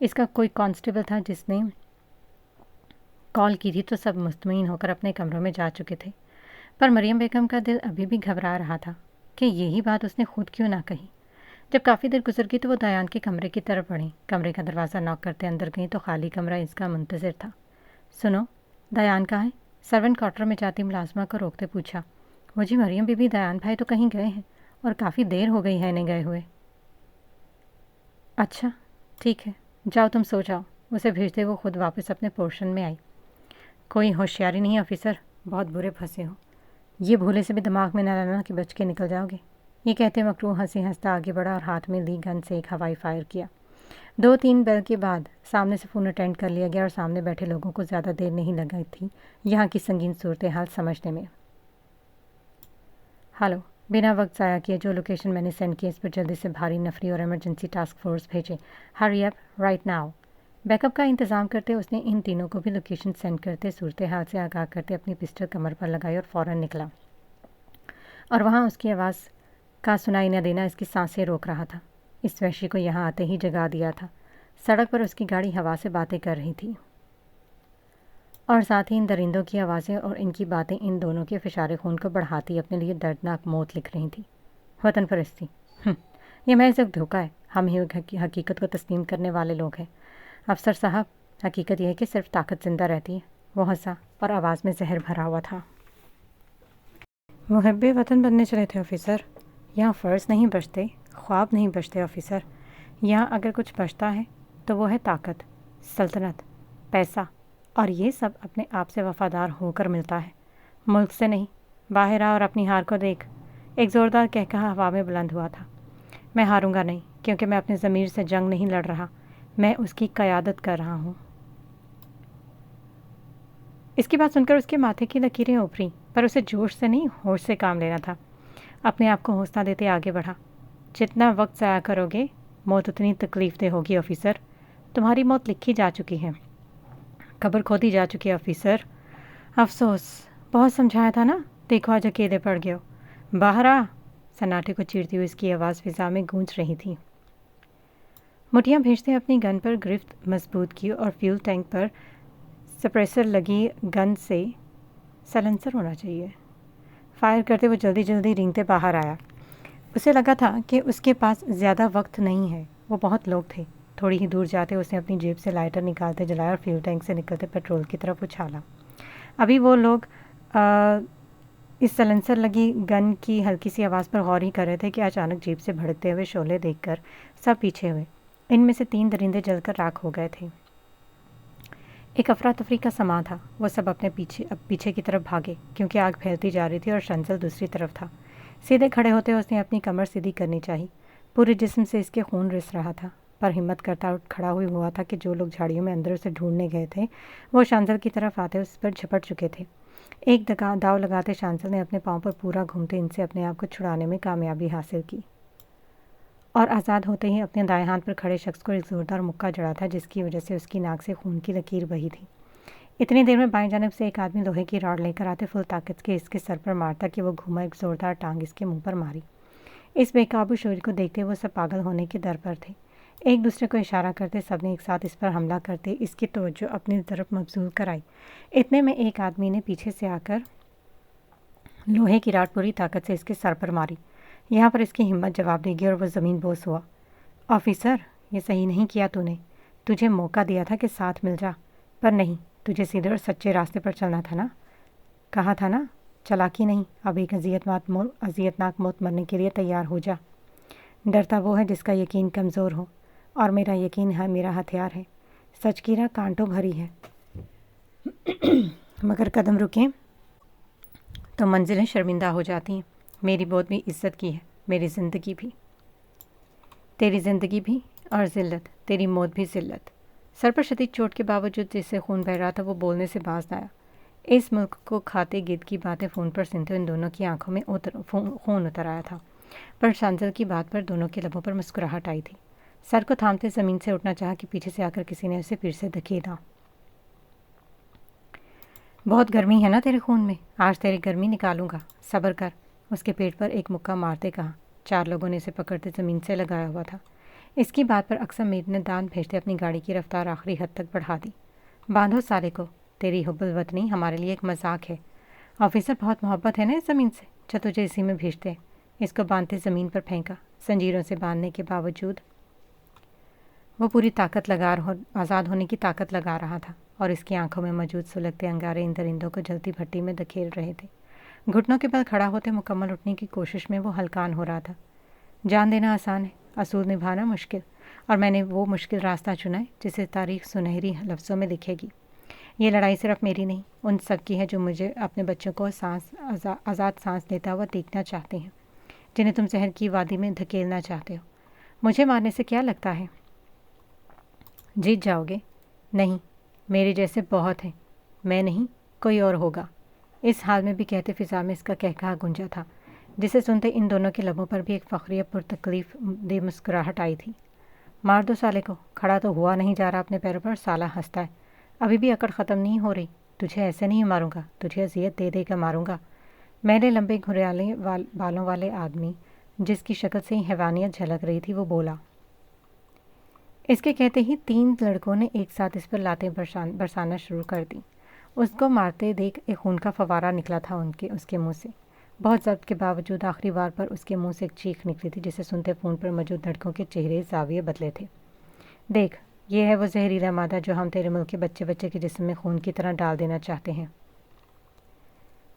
इसका कोई कांस्टेबल था जिसने कॉल की थी, तो सब मुतमईन होकर अपने कमरों में जा चुके थे। पर मरियम बेगम का दिल अभी भी घबरा रहा था कि यही बात उसने खुद क्यों ना कही। जब काफ़ी देर गुजर गई तो वो दयान के कमरे की तरफ बढ़ी। कमरे का दरवाज़ा नॉक करते अंदर गई तो खाली कमरा इसका मुंतज़िर था। सुनो, दयान कहाँ है? सर्वेंट क्वार्टर में जाती मुलाजमा को रोकते पूछा। वो जी मरियम बीबी, दयान भाई तो कहीं गए हैं और काफ़ी देर हो गई है इन्हें गए हुए। अच्छा ठीक है, जाओ तुम सो जाओ। उसे भेजते वो खुद वापस अपने पोर्शन में आई। कोई होशियारी नहीं ऑफिसर, बहुत बुरे फंसे हो। ये भूले से भी दिमाग में न लाना कि बच के निकल जाओगे। ये कहते मकरू हंसी हंसता आगे बढ़ा और हाथ में ली गन से एक हवाई फायर किया। 2-3 बेल के बाद सामने से फ़ोन अटेंड कर लिया गया और सामने बैठे लोगों को ज़्यादा देर नहीं लगाई थी यहाँ की संगीन सूरत हाल समझने में। हेलो, बिना वक्त ज़ाया किए जो लोकेशन मैंने सेंड की इस पर जल्दी से भारी नफरी और इमरजेंसी टास्क फोर्स भेजे। Hurry up right now. Backup का इंतज़ाम करते उसने इन तीनों को भी लोकेशन सेंड करते सूरत हाल से आगाह करते अपनी पिस्टल कमर पर लगाई और फ़ौरन निकला। और वहाँ उसकी आवाज़ का सुनाई न देना इसकी सांसें रोक रहा था। इस वहशी को यहाँ आते ही जगा दिया था। सड़क पर उसकी गाड़ी हवा से बातें कर रही थी और साथ ही इन दरिंदों की आवाज़ें और इनकी बातें इन दोनों के फिशारे खून को बढ़ाती अपने लिए दर्दनाक मौत लिख रही थी। वतन परस्ती, ये महज एक धोखा है। हम ही हकीकत को तस्लीम करने वाले लोग हैं। अफसर साहब, हकीकत यह है कि सिर्फ ताकत जिंदा रहती है। वो हंसा और आवाज़ में जहर भरा हुआ था। मुहब्बे वतन बनने चले थे ऑफिसर। यहाँ फ़र्ज़ नहीं बचते, ख्वाब नहीं बचते ऑफिसर। यहाँ अगर कुछ बचता है तो वो है ताकत, सल्तनत, पैसा, और ये सब अपने आप से वफ़ादार होकर मिलता है, मुल्क से नहीं। बाहर आ और अपनी हार को देख। एक ज़ोरदार कहकहा हवा में बुलंद हुआ था। मैं हारूंगा नहीं, क्योंकि मैं अपने ज़मीर से जंग नहीं लड़ रहा, मैं उसकी क़यादत कर रहा हूँ। इसकी बात सुनकर उसके माथे की लकीरें उभरी, पर उसे जोश से नहीं होश से काम लेना था। अपने आप को हौसला देते आगे बढ़ा। जितना वक्त ज़ाया करोगे मौत उतनी तकलीफ़ दे होगी ऑफिसर। तुम्हारी मौत लिखी जा चुकी है, खबर खोदी जा चुकी है ऑफिसर। अफसोस, बहुत समझाया था ना, देखो आज अकेले पड़ गए हो। बाहर आ। सन्नाटे को चीरती हुई इसकी आवाज़ फिज़ा में गूंज रही थी। मुठियाँ भेजते अपनी गन पर गिरफ्त मजबूत की और फ्यूल टैंक पर सप्रेसर लगी गन से सलेंसर होना चाहिए। फायर करते वो जल्दी जल्दी रेंगते बाहर आया। उसे लगा था कि उसके पास ज़्यादा वक्त नहीं है। वो बहुत लोग थे। थोड़ी ही दूर जाते उसने अपनी जेब से लाइटर निकालते जलाया और फ्यूल टैंक से निकलते पेट्रोल की तरफ उछाला। अभी वो लोग इस सलेंसर लगी गन की हल्की सी आवाज़ पर गौर ही कर रहे थे कि अचानक जीप से भड़कते हुए शोले देखकर सब पीछे हुए। इनमें से 3 दरिंदे जलकर राख हो गए थे। एक अफरा तफरी का समा था। वो सब अपने पीछे की तरफ भागे, क्योंकि आग फैलती जा रही थी और शंजल दूसरी तरफ था। सीधे खड़े होते उसने अपनी कमर सीधी करनी चाहिए। पूरे जिस्म से इसके खून रिस रहा था, पर हिम्मत करता उठ खड़ा हुआ था कि जो लोग झाड़ियों में अंदर उसे ढूंढने गए थे वो शांजल की तरफ आते उस पर झपट चुके थे। एक दाव लगाते शांजल ने अपने पाँव पर पूरा घूमते इनसे अपने आप को छुड़ाने में कामयाबी हासिल की और आज़ाद होते ही अपने दाएं हाथ पर खड़े शख्स को एक ज़ोरदार मुक्का जड़ा था, जिसकी वजह से उसकी नाक से खून की लकीर बही थी। इतनी देर में बाएं जानब से एक आदमी लोहे की रॉड लेकर आते फुल ताकत के इसके सर पर मारता कि वो घुमा एक ज़ोरदार टांग इसके मुंह पर मारी। इस बेकाबू शोर को देखते वो सब पागल होने के दर पर थे। एक दूसरे को इशारा करते सबने एक साथ इस पर हमला करते इसकी तवज्जो अपनी तरफ मबजूल कराई। इतने में एक आदमी ने पीछे से आकर लोहे की रॉड पूरी ताकत से इसके सर पर मारी। यहाँ पर इसकी हिम्मत जवाब देगी और वह ज़मीन बोस हुआ। ऑफिसर, ये सही नहीं किया तूने। तुझे मौका दिया था कि साथ मिल जा, पर नहीं, तुझे सीधे और सच्चे रास्ते पर चलना था ना। कहा था ना, चालाकी नहीं, अब एक अजियतनाक मौत मरने के लिए तैयार हो जा। डरता वो है जिसका यकीन कमज़ोर हो, और मेरा यकीन है मेरा हथियार है। सच की राह कांटों भरी है, मगर कदम रुकें तो मंजिलें शर्मिंदा हो जाती हैं। मेरी बहुत भी इज्जत की है, मेरी ज़िंदगी भी, तेरी ज़िंदगी भी, और ज़िल्लत, तेरी मौत भी ज़िल्लत। सर पर शदीद चोट के बावजूद जिससे खून बह रहा था वो बोलने से बाज न आया। इस मुल्क को खाते गिद्ध की बातें फ़ोन पर सुनते इन दोनों की आंखों में खून उतर आया था, पर शांजल की बात पर दोनों के लबों पर मुस्कुराहट आई थी। सर को थामते ज़मीन से उठना चाहा कि पीछे से आकर किसी ने उसे फिर से धकेला। बहुत गर्मी है ना तेरे खून में, आज तेरी गर्मी निकालूंगा, सब्र कर। اس کے پیٹ پر ایک مکہ مارتے کہا۔ 4 لوگوں نے اسے پکڑتے زمین سے لگایا ہوا تھا۔ اس کی بات پر اقسم میر نے دان بھیجتے اپنی گاڑی کی رفتار آخری حد تک بڑھا دی۔ باندھو سالے کو، تیری حب الوطنی ہمارے لیے ایک مذاق ہے۔ آفیسر بہت محبت ہے نا اس زمین سے جو تجھے اسی میں بھیجتے۔ اس کو باندھتے زمین پر پھینکا۔ زنجیروں سے باندھنے کے باوجود وہ پوری طاقت آزاد ہونے کی طاقت لگا رہا تھا اور اس کی آنکھوں میں موجود سلگتے انگارے ان درندوں کو جلتی بھٹی میں دھکیل رہے تھے۔ گھٹنوں کے بل کھڑا ہوتے مکمل اٹھنے کی کوشش میں وہ ہلکان ہو رہا تھا۔ جان دینا آسان ہے، اصول نبھانا مشکل، اور میں نے وہ مشکل راستہ چنا ہے جسے تاریخ سنہری لفظوں میں لکھے گی۔ یہ لڑائی صرف میری نہیں، ان سب کی ہے جو مجھے اپنے بچوں کو آزاد سانس لیتا ہوا دیکھنا چاہتے ہیں، جنہیں تم زہر کی وادی میں دھکیلنا چاہتے ہو۔ مجھے مارنے سے کیا لگتا ہے؟ جیت جاؤ گے؟ نہیں، میرے جیسے بہت ہیں۔ میں نہیں، کوئی اور ہوگا۔ اس حال میں بھی کہتے فضا میں اس کا کہکہا گونجا تھا، جسے سنتے ان دونوں کے لبوں پر بھی ایک فخریہ پرتکلیف دہ مسکراہٹ آئی تھی۔ مار دو سالے کو، کھڑا تو ہوا نہیں جا رہا اپنے پیروں پر۔ سالہ ہنستا ہے۔ ابھی بھی اکڑ ختم نہیں ہو رہی۔ تجھے ایسے نہیں ماروں گا، تجھے اذیت دے دے کر ماروں گا۔ میرے لمبے گھریالے بالوں والے آدمی، جس کی شکل سے ہی حیوانیت جھلک رہی تھی، وہ بولا۔ اس کے کہتے ہی 3 لڑکوں نے ایک ساتھ اس پر لاتیں برسانا شروع کر دیں۔ اس کو مارتے دیکھ ایک خون کا فوارہ نکلا تھا اس کے منہ سے۔ بہت ضبط کے باوجود آخری بار پر اس کے منہ سے ایک چیخ نکلی تھی، جسے سنتے فون پر موجود لڑکوں کے چہرے زاویے بدلے تھے۔ دیکھ، یہ ہے وہ زہریلا مادہ جو ہم تیرے ملک کے بچے کے جسم میں خون کی طرح ڈال دینا چاہتے ہیں۔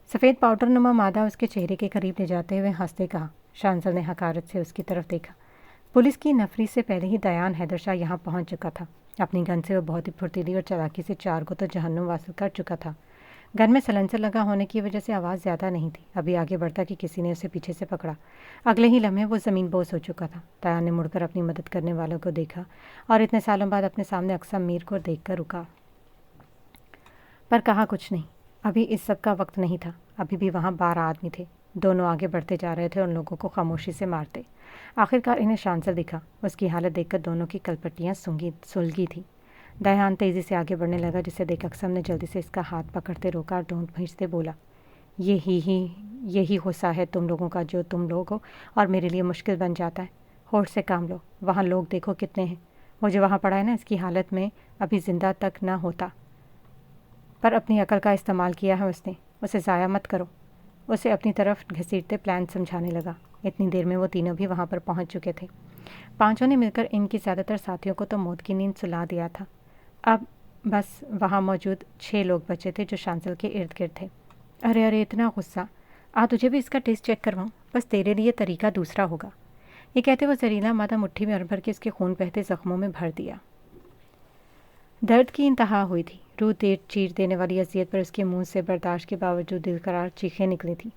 سفید پاؤڈر نما مادہ اس کے چہرے کے قریب لے جاتے ہوئے ہنستے کہا۔ شانزل نے حقارت سے اس کی طرف دیکھا۔ پولیس کی نفری سے پہلے ہی دیان حیدر شاہ یہاں پہنچ چکا تھا۔ اپنی گن سے وہ بہت ہی پھرتیلی اور چالاکی سے 4 کو تو جہنم واصل کر چکا تھا۔ گن میں سلنسر لگا ہونے کی وجہ سے آواز زیادہ نہیں تھی۔ ابھی آگے بڑھتا کہ کسی نے اسے پیچھے سے پکڑا۔ اگلے ہی لمحے وہ زمین بوس ہو چکا تھا۔ دیان نے مڑ کر اپنی مدد کرنے والوں کو دیکھا اور اتنے سالوں بعد اپنے سامنے اقسم میر کو دیکھ کر رکا، پر کہا کچھ نہیں۔ ابھی اس سب کا وقت نہیں تھا۔ ابھی بھی وہاں 12 آدمی تھے۔ دونوں آگے بڑھتے جا رہے تھے اور لوگوں کو خاموشی سے مارتے۔ آخرکار انہیں شانزل دکھا۔ اس کی حالت دیکھ کر دونوں کی کلپٹیاں سلگی تھیں۔ دیان تیزی سے آگے بڑھنے لگا، جسے دیکھ اقسم نے جلدی سے اس کا ہاتھ پکڑتے روکا اور ڈونٹ بھیجتے بولا، یہی غصہ ہے تم لوگوں کا جو تم لوگ ہو اور میرے لیے مشکل بن جاتا ہے۔ ہوش سے کام لو۔ وہاں لوگ دیکھو کتنے ہیں۔ وہ جو وہاں پڑا ہے نا، اس کی حالت میں ابھی زندہ تک نہ ہوتا، پر اپنی عقل کا استعمال کیا ہے اس نے۔ اسے ضائع مت کرو۔ اسے اپنی طرف گھسیٹتے پلان سمجھانے لگا۔ اتنی دیر میں وہ تینوں بھی وہاں پر پہنچ چکے تھے۔ 5 نے مل کر ان کی زیادہ تر ساتھیوں کو تو موت کی نیند سلا دیا تھا۔ اب بس وہاں موجود 6 لوگ بچے تھے جو شانزل کے ارد گرد تھے۔ ارے اتنا غصہ! تجھے بھی اس کا ٹیسٹ چیک کرواؤں؟ بس تیرے لیے طریقہ دوسرا ہوگا۔ یہ کہتے وہ زہریلا مادہ مٹھی میں بھر کے اس کے خون بہتے زخموں میں بھر دیا۔ درد کی انتہا ہوئی تھی۔ روح چیر دینے والی اذیت پر اس کے منہ سے برداشت کے باوجود دل قرار چیخیں نکلی تھیں۔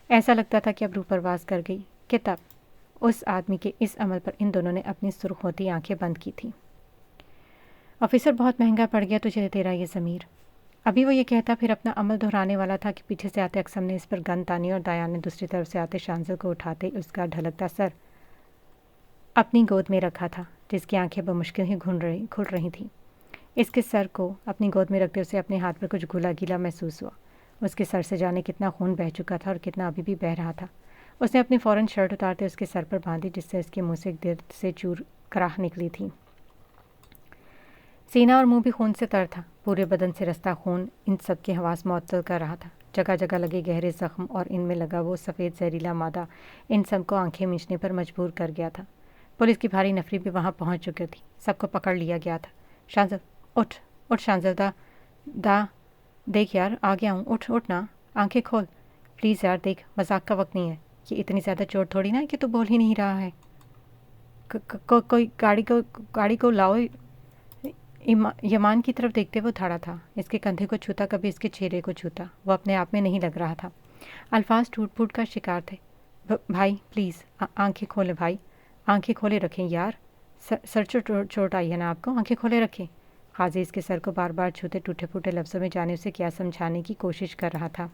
ایسا لگتا تھا کہ اب روح پرواز کر گئی کہ تب اس آدمی کے اس عمل پر ان دونوں نے اپنی سرخ ہوتی آنکھیں بند کی تھیں۔ آفیسر، بہت مہنگا پڑ گیا تجھے تیرا یہ ضمیر۔ ابھی وہ یہ کہتا پھر اپنا عمل دہرانے والا تھا کہ پیچھے سے آتے اقسم نے اس پر گن تانی اور دیان نے دوسری طرف سے آتے شانزل کو اٹھاتے اس کا ڈھلکتا سر اپنی گود میں رکھا تھا، جس کی آنکھیں بمشکل ہی کھل رہی تھیں۔ اس کے سر کو اپنی گود میں رکھتے اسے اپنے ہاتھ پر کچھ گلا گیلا محسوس ہوا۔ اس کے سر سے جانے کتنا خون بہہ چکا تھا اور کتنا ابھی بھی بہہ رہا تھا۔ اس نے اپنی فوراً شرٹ اتارتے اس کے سر پر باندھی، جس سے اس کے منہ سے ایک درد سے چور کراہ نکلی تھی۔ سینہ اور منہ بھی خون سے تر تھا۔ پورے بدن سے رستا خون ان سب کے حواس معطل کر رہا تھا۔ جگہ جگہ لگے گہرے زخم اور ان میں لگا وہ سفید زہریلا مادہ ان سب کو آنکھیں میچنے پر مجبور کر گیا تھا۔ پولیس کی بھاری نفری بھی وہاں پہنچ چکی تھی۔ سب کو پکڑ لیا گیا تھا۔ شانزل، اٹھ شانزل، دیکھ یار، آ گیا ہوں، اٹھ نا، آنکھیں کھول پلیز یار، دیکھ، مذاق کا وقت نہیں ہے۔ یہ اتنی زیادہ چوٹ تھوڑی نا ہے کہ تو بول ہی نہیں رہا ہے۔ کوئی گاڑی کو لاؤ۔ یمان کی طرف دیکھتے وہ دھڑا تھا۔ اس کے کندھے کو چھوتا، کبھی اس کے چہرے کو چھوتا۔ وہ اپنے آپ میں نہیں لگ رہا تھا۔ الفاظ ٹوٹ پھوٹ کا شکار تھے۔ بھائی پلیز آنکھیں کھولے، بھائی آنکھیں کھولے رکھیں یار، سر چوٹ آئی ہے نا آپ کو، آنکھیں کھولے رکھیں۔ قاضی اس کے سر کو بار بار چھوتے ٹوٹے پھوٹے لفظوں میں جانے اسے کیا سمجھانے کی کوشش کر رہا تھا۔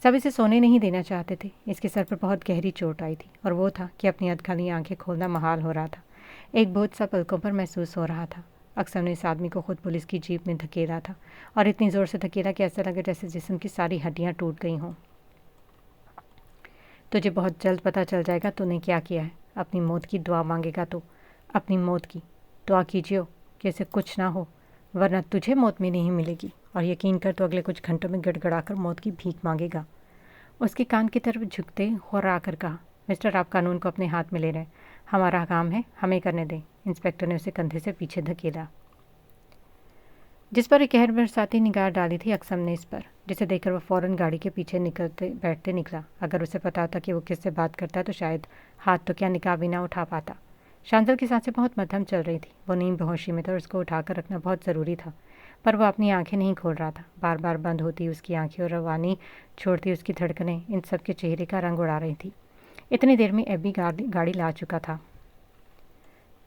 سب اسے سونے نہیں دینا چاہتے تھے۔ اس کے سر پر بہت گہری چوٹ آئی تھی اور وہ تھا کہ اپنی ادھکھلی آنکھیں کھولنا محال ہو رہا تھا۔ ایک بوجھ سا پلکوں پر محسوس ہو رہا تھا۔ اکثر نے اس آدمی کو خود پولیس کی جیپ میں دھکیلا تھا اور اتنی زور سے دھکیلا کہ ایسا لگا جیسے جسم کی ساری ہڈیاں ٹوٹ گئی ہوں۔ تجھے بہت جلد پتہ چل جائے گا تو نے کیا کیا ہے. اپنی موت کی دعا مانگے گا تو اپنی موت کی دعا کیجیے کہ اسے کچھ نہ ہو، ورنہ تجھے موت میں نہیں ملے گی، اور یقین کر تو اگلے کچھ گھنٹوں میں گڑ گڑا کر موت کی بھیک مانگے گا. اس کے کان کی طرف جھکتے خورا کر کہا، مسٹر آپ قانون کو اپنے ہاتھ میں لے رہے ہیں، ہمارا کام ہے، ہمیں کرنے دیں. انسپکٹر نے اسے کندھے سے پیچھے دھکیلا. جس پر ایک قہر برساتی نگاہ ڈالی تھی اقسم نے اس پر، جسے دیکھ کر وہ فوراً گاڑی کے پیچھے بیٹھتے نکلا. اگر اسے پتا ہوتا کہ وہ کس سے بات کرتا ہے تو شاید ہاتھ تو کیا نکاح بھی نہ اٹھا پاتا. شانزل کی سانسیں بہت مدھم چل رہی تھی. وہ نیم بہوشی میں تھا اور اس کو اٹھا کر رکھنا بہت ضروری تھا، پر وہ اپنی آنکھیں نہیں کھول رہا تھا. بار بار بند ہوتی اس کی آنکھیں اور روانی چھوڑتی اس کی دھڑکنیں ان سب کے چہرے کا رنگ اڑا رہی تھی. اتنی دیر میں ایبی گاڑی لا چکا تھا.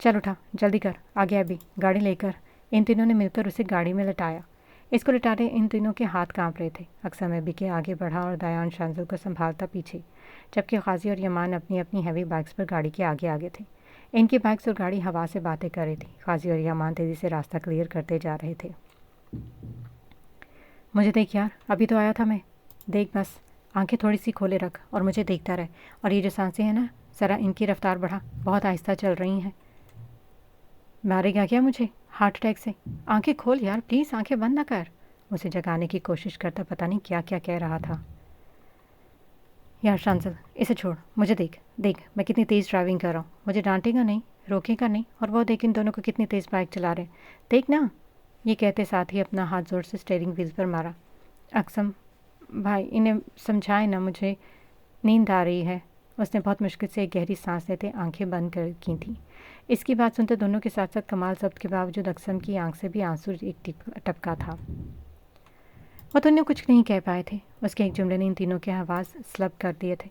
چل اٹھا، جلدی کر، آگے ایبی، گاڑی لے کر. ان تینوں نے مل کر اسے گاڑی میں لٹایا. اس کو لٹاتے ان تینوں کے ہاتھ کانپ رہے تھے. اقسم ایبی کے آگے بڑھا اور دایان شانزل کو سنبھالتا پیچھے، جبکہ قاضی اور یمان اپنی اپنی ہیوی بائکس پر گاڑی کے آگے آگے تھے. ان کی بائکس اور گاڑی ہوا سے باتیں کر رہی تھی. قاضی اور یمان تیزی سے راستہ کلیئر کرتے جا رہے تھے. مجھے دیکھ یار، ابھی تو آیا تھا میں. دیکھ بس، آنکھیں تھوڑی سی کھولے رکھ اور مجھے دیکھتا رہے. اور یہ جو سانسیں ہیں نا، ذرا ان کی رفتار بڑھا، بہت آہستہ چل رہی ہیں. مارے گا کیا مجھے ہارٹ اٹیک سے؟ آنکھیں کھول یار پلیز، آنکھیں بند نہ کر. اسے جگانے کی کوشش کرتا پتہ نہیں کیا کیا کہہ رہا تھا. یار شانزل، اسے چھوڑ، مجھے دیکھ میں کتنی تیز ڈرائیونگ کر رہا ہوں. مجھے ڈانٹے گا نہیں، روکے گا نہیں، اور وہ دیکھ ان دونوں کو کتنی تیز بائک چلا رہے. دیکھ نا. یہ کہتے ساتھ ہی اپنا ہاتھ زور سے اسٹیئرنگ ویل پر مارا. اقسم بھائی انہیں سمجھائے نا، مجھے نیند آ رہی ہے. اس نے بہت مشکل سے ایک گہری سانس لیتے آنکھیں بند کر کی تھیں. اس کی بات سنتے دونوں کے ساتھ ساتھ کمال ضبط کے باوجود اقسم کی آنکھ سے بھی آنسو ایک ٹپکا تھا. وہ تو انہیں کچھ نہیں کہہ پائے تھے. اس کے ایک جملے نے ان تینوں کے آواز سلب کر دیے تھے.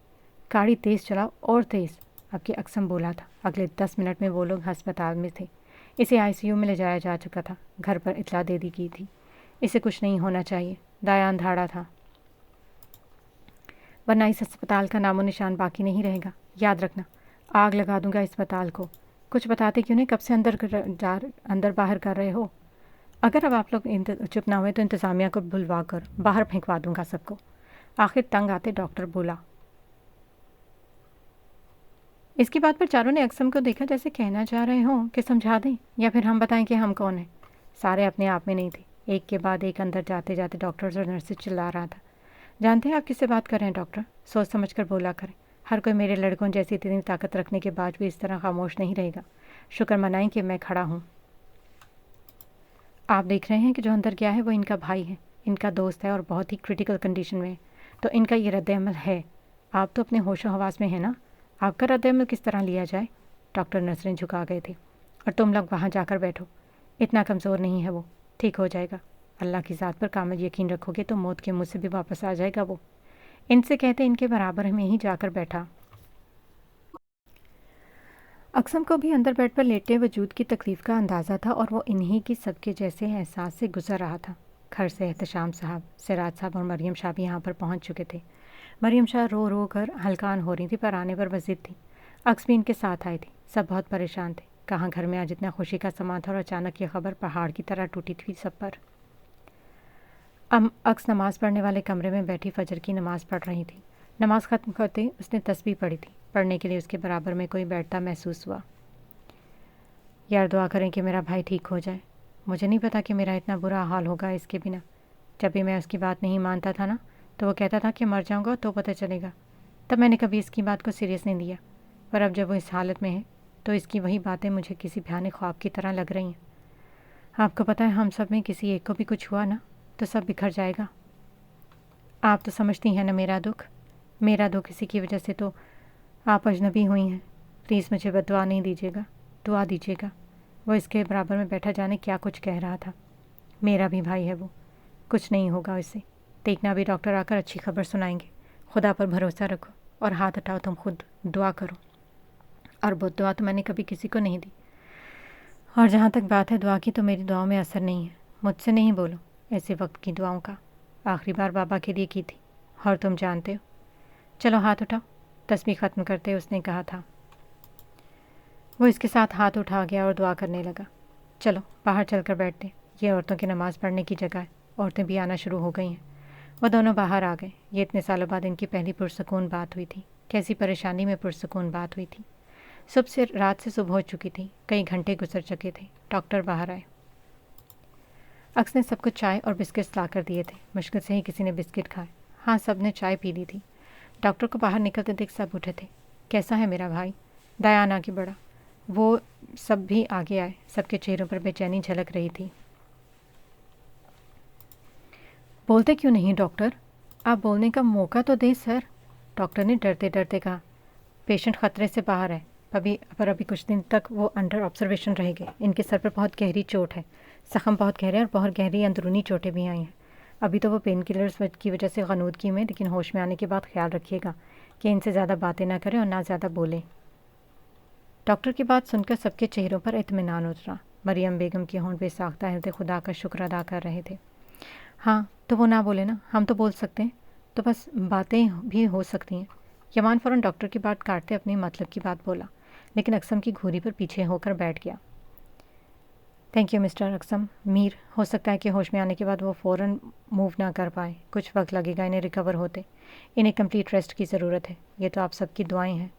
گاڑی تیز چلاؤ اور تیز، اب کہ اقسم بولا تھا. اگلے 10 منٹ میں وہ لوگ ہسپتال میں تھے. اسے ICU میں لے جایا جا چکا تھا. گھر پر اطلاع دے دی گئی تھی. اسے کچھ نہیں ہونا چاہیے. دایان دھاڑا تھا، ورنہ اس اسپتال کا نام و نشان باقی نہیں رہے گا. یاد رکھنا، آگ لگا دوں گا اسپتال کو. کچھ بتاتے کیوں نہیں؟ کب سے اندر باہر کر رہے ہو؟ اگر اب آپ لوگ چپ نہ ہوئے تو انتظامیہ کو بلوا کر باہر پھینکوا دوں گا سب کو. آخر تنگ آتے ڈاکٹر بولا. اس کی بات پر چاروں نے اقسم کو دیکھا جیسے کہنا چاہ رہے ہوں کہ سمجھا دیں یا پھر ہم بتائیں کہ ہم کون ہیں. سارے اپنے آپ میں نہیں تھے. ایک کے بعد ایک اندر جاتے جاتے ڈاکٹرز اور نرسز چلا رہا تھا. جانتے ہیں آپ کس سے بات کر رہے ہیں ڈاکٹر؟ سوچ سمجھ کر بولا کریں. ہر کوئی میرے لڑکوں جیسی اتنی طاقت رکھنے کے بعد بھی اس طرح خاموش نہیں رہے گا. شکر منائیں کہ میں کھڑا ہوں. آپ دیکھ رہے ہیں کہ جو اندر گیا ہے وہ ان کا بھائی ہے، ان کا دوست ہے اور بہت ہی کرٹیکل کنڈیشن میں ہے. تو ان کا یہ رد عمل ہے. آپ تو اپنے ہوش و حواس میں ہیں نا. آپ کا رد عمل کس طرح لیا جائے؟ ڈاکٹر نسرین جھکا گئے تھے. اور تم لوگ وہاں جا کر بیٹھو. اتنا کمزور نہیں ہے وہ، ٹھیک ہو جائے گا. اللہ کی ذات پر کامل یقین رکھو گے تو موت کے منہ سے بھی واپس آ جائے گا وہ. ان سے کہتے ان کے برابر میں ہی جا کر بیٹھا. اقسم کو بھی اندر بیڈ پر لیٹے وجود کی تکلیف کا اندازہ تھا اور وہ انہی کی سب کے جیسے احساس سے گزر رہا تھا. گھر سے احتشام صاحب، سراج صاحب اور مریم شاہ بھی یہاں پر پہنچ چکے تھے. مریم شاہ رو رو کر ہلکان ہو رہی تھی پر آنے پر وضد تھی. اقس بھی ان کے ساتھ آئی تھی. سب بہت پریشان تھے. کہاں گھر میں آج اتنا خوشی کا سما تھا اور اچانک یہ خبر پہاڑ کی طرح ٹوٹی تھی سب پر. اقس نماز پڑھنے والے کمرے میں بیٹھی فجر کی نماز پڑھ رہی تھی. نماز ختم کرتے اس نے تسبیح پڑھی تھی. پڑھنے کے لیے اس کے برابر میں کوئی بیٹھتا محسوس ہوا. یار دعا کریں کہ میرا بھائی ٹھیک ہو جائے. مجھے نہیں پتا کہ میرا اتنا برا حال ہوگا اس کے بنا. جب بھی میں اس کی بات نہیں مانتا تھا نا تو وہ کہتا تھا کہ مر جاؤں گا تو پتہ چلے گا. تب میں نے کبھی اس کی بات کو سیریس نہیں لیا. پر اب جب وہ اس حالت میں ہے تو اس کی وہی باتیں مجھے کسی بھیانک خواب کی طرح لگ رہی ہیں. آپ کو پتہ ہے ہم سب میں کسی ایک کو بھی کچھ ہوا نا تو سب بکھر جائے گا. آپ تو سمجھتی ہیں نا میرا دکھ اسی کی وجہ سے تو آپ اجنبی ہوئی ہیں. پلیز مجھے بد دعا نہیں دیجیے گا، دعا دیجیے گا. وہ اس کے برابر میں بیٹھا جانے کیا کچھ کہہ رہا تھا. میرا بھی بھائی ہے وہ، کچھ نہیں ہوگا اسے. دیکھنا بھی ڈاکٹر آ کر اچھی خبر سنائیں گے. خدا پر بھروسہ رکھو اور ہاتھ اٹھاؤ، تم خود دعا کرو. اور بد دعا تو میں نے کبھی کسی کو نہیں دی. اور جہاں تک بات ہے دعا کی تو میری دعاؤں میں اثر نہیں ہے. مجھ سے نہیں بولو ایسے وقت کی دعاؤں کا. آخری بار بابا کے لیے کی تھی اور تم جانتے ہو. چلو ہاتھ اٹھاؤ. تسبیح ختم کرتے اس نے کہا تھا. وہ اس کے ساتھ ہاتھ اٹھا گیا اور دعا کرنے لگا. چلو باہر چل کر بیٹھتے. یہ عورتوں کی نماز پڑھنے کی جگہ ہے. عورتیں بھی آنا شروع ہو گئی ہیں. وہ دونوں باہر آ گئے. یہ اتنے سالوں بعد ان کی پہلی پرسکون بات ہوئی تھی. कैसी परेशानी में पुरसुकून बात हुई थी। रात से सुबह हो चुकी थी, कई घंटे गुजर चुके थे। डॉक्टर बाहर आए। अक्स ने सबको चाय और बिस्किट्स ला कर दिए थे। मुश्किल से ही किसी ने बिस्किट खाए। हाँ, सब ने चाय पी ली थी। डॉक्टर को बाहर निकलते देख सब उठे थे। कैसा है मेरा भाई? दयान आगे बढ़ा। वो सब भी आगे आए। सबके चेहरों पर बेचैनी झलक रही थी। बोलते क्यों नहीं डॉक्टर? आप बोलने का मौका तो दें सर, डॉक्टर ने डरते डरते कहा। पेशेंट खतरे से बाहर है, अभी कुछ दिन तक वो अंडर ऑब्जर्वेशन रहेंगे। इनके सर पर बहुत गहरी चोट है, जख्म बहुत गहरे और बहुत गहरी अंदरूनी चोटें भी आई हैं। अभी तो वो पेन किलर्स की वजह से गनूदगी में, लेकिन होश में आने के बाद ख्याल रखिएगा कि इनसे ज़्यादा बातें ना करें और ना ज़्यादा बोलें। डॉक्टर की बात सुनकर सबके चेहरों पर इत्मीनान उतरा। मरियम बेगम के होंठ बेसाख्ता हिलते खुदा का शुक्र अदा कर रहे थे। हाँ, तो वो ना बोले ना, हम तो बोल सकते हैं, तो बस बातें भी हो सकती हैं। यमान फ़ौरन डॉक्टर की बात काटते अपने मतलब की बात बोला, लेकिन अक्सम की घूरी पर पीछे होकर बैठ गया। Thank you mister Aksam. Mir, हो सकता है कि होश में आने के बाद वो फ़ौरन मूव ना कर पाए। कुछ वक्त लगेगा इन्हें रिकवर होते। इन्हें कंप्लीट रेस्ट की ज़रूरत है। ये तो आप सबकी दुआएं हैं,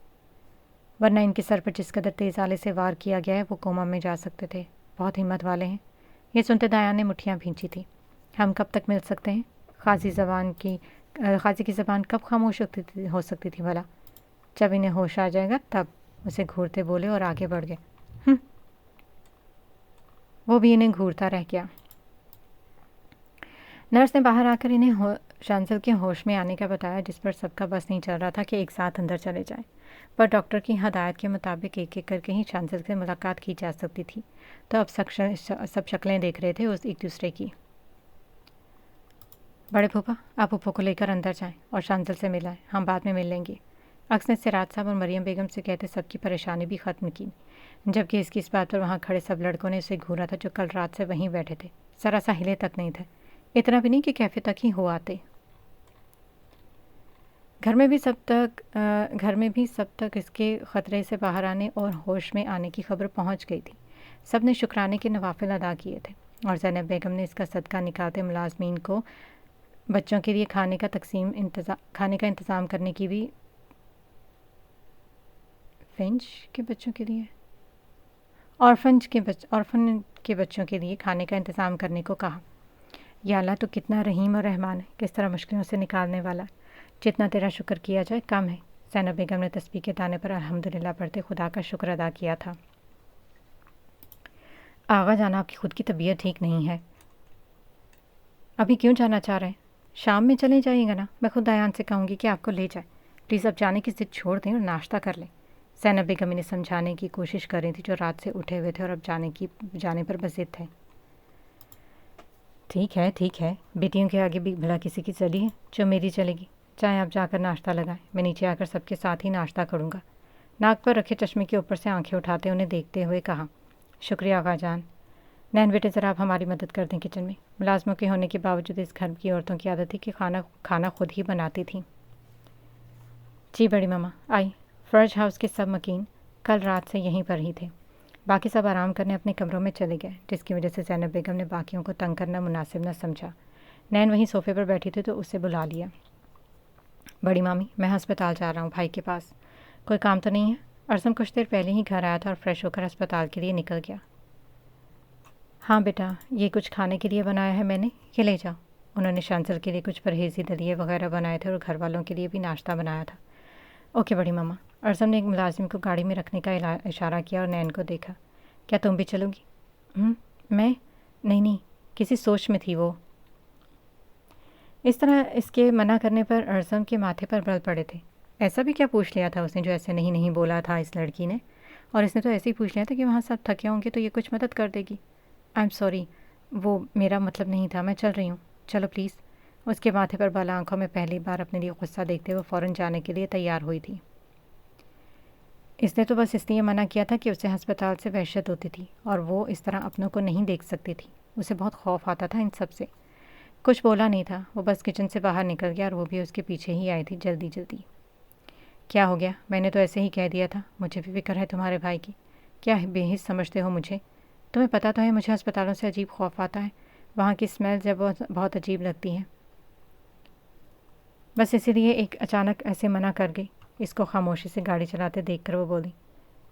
वरना इनके सर पर जिस कदर तेज़ आले से वार किया गया है वो कोमा में जा सकते थे। बहुत हिम्मत वाले हैं। ये सुनते दयान ने मुठ्ठियाँ भींची थी। हम कब तक मिल सकते हैं? खाजी की ज़बान कब खामोश हो सकती थी भला? जब इन्हें होश आ जाएगा तब, उसे घूरते बोले और आगे बढ़ गए। वो भी इन्हें घूरता रह गया। नर्स ने बाहर आकर इन्हें शांसल के होश में आने का बताया, जिस पर सबका बस नहीं चल रहा था कि एक साथ अंदर चले जाएं। पर डॉक्टर की हदायत के मुताबिक एक एक करके ही शांसल से मुलाकात की जा सकती थी, तो अब सब शक्लें देख रहे थे उस एक दूसरे की। बड़े फूफा, आप फूफो को लेकर अंदर जाएं और शांसल से मिलाएं, हम बाद में मिल लेंगे। अक्स ने सिराज साहब और मरियम बेगम से कहते सबकी परेशानी भी ख़त्म की, जबकि इसकी इस बात पर वहाँ खड़े सब लड़कों ने उसे घूरा था जो कल रात से वहीं बैठे थे। ज़रा सा हिले तक नहीं थे, इतना भी नहीं कि कैफ़े तक ही हो आते। घर में भी सब तक इसके ख़तरे से बाहर आने और होश में आने की खबर पहुंच गई थी। सब ने शुक्राने के नवाफिल अदा किए थे और ज़ैनब बेगम ने इसका सदका निकालते मुलाजमीन को बच्चों के लिए खाने का इंतज़ाम करने की भी ऑर्फन के बच्चों के लिए खाने का इंतज़ाम करने को कहा। या अल्लाह तो कितना रहीम और रहमान है, किस तरह मुश्किलों से निकालने वाला। जितना तेरा शुक्र किया जाए कम है। ज़ैनब बेगम ने तस्बीह के दाने पर अल्हम्दुलिल्लाह पढ़ते खुदा का शुक्र अदा किया था। आगा जाना, आपकी खुद की तबीयत ठीक नहीं है। अभी क्यों जाना चाह रहे हैं? शाम में चले जाइएगा ना, मैं खुद दयान से कहूँगी कि आपको ले जाए। प्लीज़ अब जाने की ज़िद छोड़ दें और नाश्ता कर लें। ज़ैनब बेगम इन्हें समझाने की कोशिश कर रही थी, जो रात से उठे हुए थे और अब जाने पर बस ज़िद थे। ठीक है, बेटियों के आगे भी भला किसी की चली है जो मेरी चलेगी। चाहे आप जाकर नाश्ता लगाएं, मैं नीचे आकर सबके साथ ही नाश्ता करूँगा। नाक पर रखे चश्मे के ऊपर से आंखें उठाते उन्हें देखते हुए कहा। शुक्रिया आगा जान। नैन बेटे, ज़रा आप हमारी मदद कर दें किचन में। मुलाजमों के होने के बावजूद इस घर की औरतों की आदत थी कि खाना खुद ही बनाती थी। जी बड़ी मामा। आई। फर्ज हाउस के सब मकीन कल रात से यहीं पर ही थे। बाकी सब आराम करने अपने कमरों में चले गए, जिसकी वजह से ज़ैनब बेगम ने बाकियों को तंग करना मुनासिब न समझा। नैन वहीं सोफ़े पर बैठी थी तो उसे बुला लिया। बड़ी मामी, मैं अस्पताल जा रहा हूँ भाई के पास। कोई काम तो नहीं है? अरसम कुछ देर पहले ही घर आया था और फ्रेश होकर अस्पताल के लिए निकल गया। हाँ बेटा, ये कुछ खाने के लिए बनाया है मैंने, ये ले जाओ। उन्होंने शांसल के लिए कुछ परहेज़ी दलिए वगैरह बनाए थे और घर वालों के लिए भी नाश्ता बनाया था। ओके बड़ी मामा। अरसम ने एक मुलाजिम को गाड़ी में रखने का इशारा किया और नैन को देखा। क्या तुम भी चलोगी? मैं? नहीं, किसी सोच में थी वो। इस तरह इसके मना करने पर अरसम के माथे पर बल पड़े थे। ऐसा भी क्या पूछ लिया था उसने जो ऐसे नहीं बोला था इस लड़की ने? और इसने तो ऐसे ही पूछ लिया था कि वहाँ सब थके होंगे तो ये कुछ मदद कर देगी। आई एम सॉरी, वो मेरा मतलब नहीं था, मैं चल रही हूँ, चलो प्लीज़। उसके माथे पर बल आंखों में पहली बार अपने लिए गुस्सा देखते हुए फ़ौरन जाने के लिए तैयार हुई थी। इसने तो बस इसलिए मना किया था कि उसे अस्पताल से वहशत होती थी और वो इस तरह अपनों को नहीं देख सकती थी। उसे बहुत खौफ आता था इन सब से। कुछ बोला नहीं था, वो बस किचन से बाहर निकल गया और वो भी उसके पीछे ही आई थी जल्दी। क्या हो गया? मैंने तो ऐसे ही कह दिया था। मुझे भी फिक्र है तुम्हारे भाई की। क्या बेहिस समझते हो मुझे? तुम्हें पता तो है मुझे अस्पतालों से अजीब खौफ आता है। वहाँ की स्मेल जब बहुत अजीब लगती है। बस इसीलिए एक अचानक ऐसे मना कर गई। इसको खामोशी से गाड़ी चलाते देखकर वो बोली,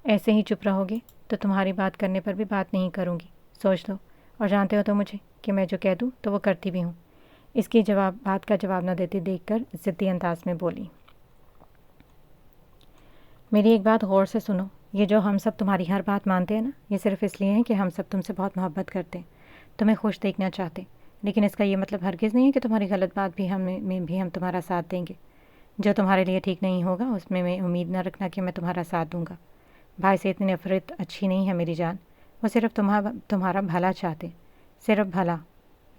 ऐसे ही चुप रहोगे तो तुम्हारी बात करने पर भी बात नहीं करूँगी, सोच लो। और जानते हो तो मुझे कि मैं जो कह दूँ तो वो करती भी हूँ। इसकी बात का जवाब न देती देखकर ज़िद्दी अंदाज में बोली, मेरी एक बात गौर से सुनो, ये जो हम सब तुम्हारी हर बात मानते हैं ना, ये सिर्फ इसलिए है कि हम सब तुमसे बहुत मोहब्बत करते हैं, तुम्हें खुश देखना चाहते, लेकिन इसका ये मतलब हरगिज़ नहीं है कि तुम्हारी गलत बात भी में भी हम तुम्हारा साथ देंगे। जो तुम्हारे लिए ठीक नहीं होगा उसमें मैं उम्मीद न रखना कि मैं तुम्हारा साथ दूंगा। भाई से इतनी नफरत अच्छी नहीं है मेरी जान, वो सिर्फ तुम्हारा भला चाहते, सिर्फ भला।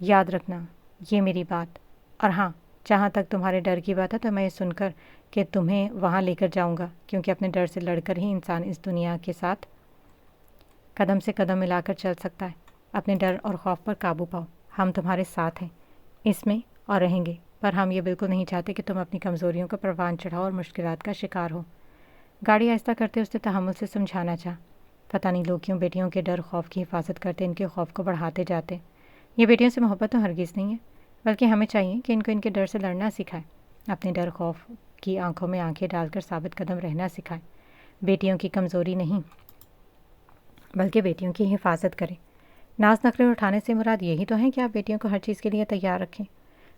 याद रखना ये मेरी बात। और हाँ, जहाँ तक तुम्हारे डर की बात है तो मैं ये सुनकर कि तुम्हें वहाँ लेकर जाऊँगा, क्योंकि अपने डर से लड़कर ही इंसान इस दुनिया के साथ कदम से कदम मिलाकर चल सकता है। अपने डर और खौफ पर काबू पाओ, हम तुम्हारे साथ हैं इसमें और रहेंगे, पर हम ये बिल्कुल नहीं चाहते कि तुम अपनी कमज़ोरियों को परवान चढ़ाओ और मुश्किलात का शिकार हो। गाड़ी आहिस्ता करते उसने तहम्मुल से समझाना चाहा, पता नहीं लोग क्यों बेटियों के डर खौफ की हिफाजत करते, इनके खौफ को बढ़ाते जाते। ये बेटियों से मोहब्बत तो हरगिज़ नहीं है, बल्कि हमें चाहिए कि इनको इनके डर से लड़ना सिखाए, अपने डर खौफ की आंखों में आंखें डालकर साबित कदम रहना सिखाए। बेटियों की कमज़ोरी नहीं बल्कि बेटियों की हिफाजत करें। नाज नखरे उठाने से मुराद यही तो है कि आप बेटियों को हर चीज़ के लिए तैयार रखें।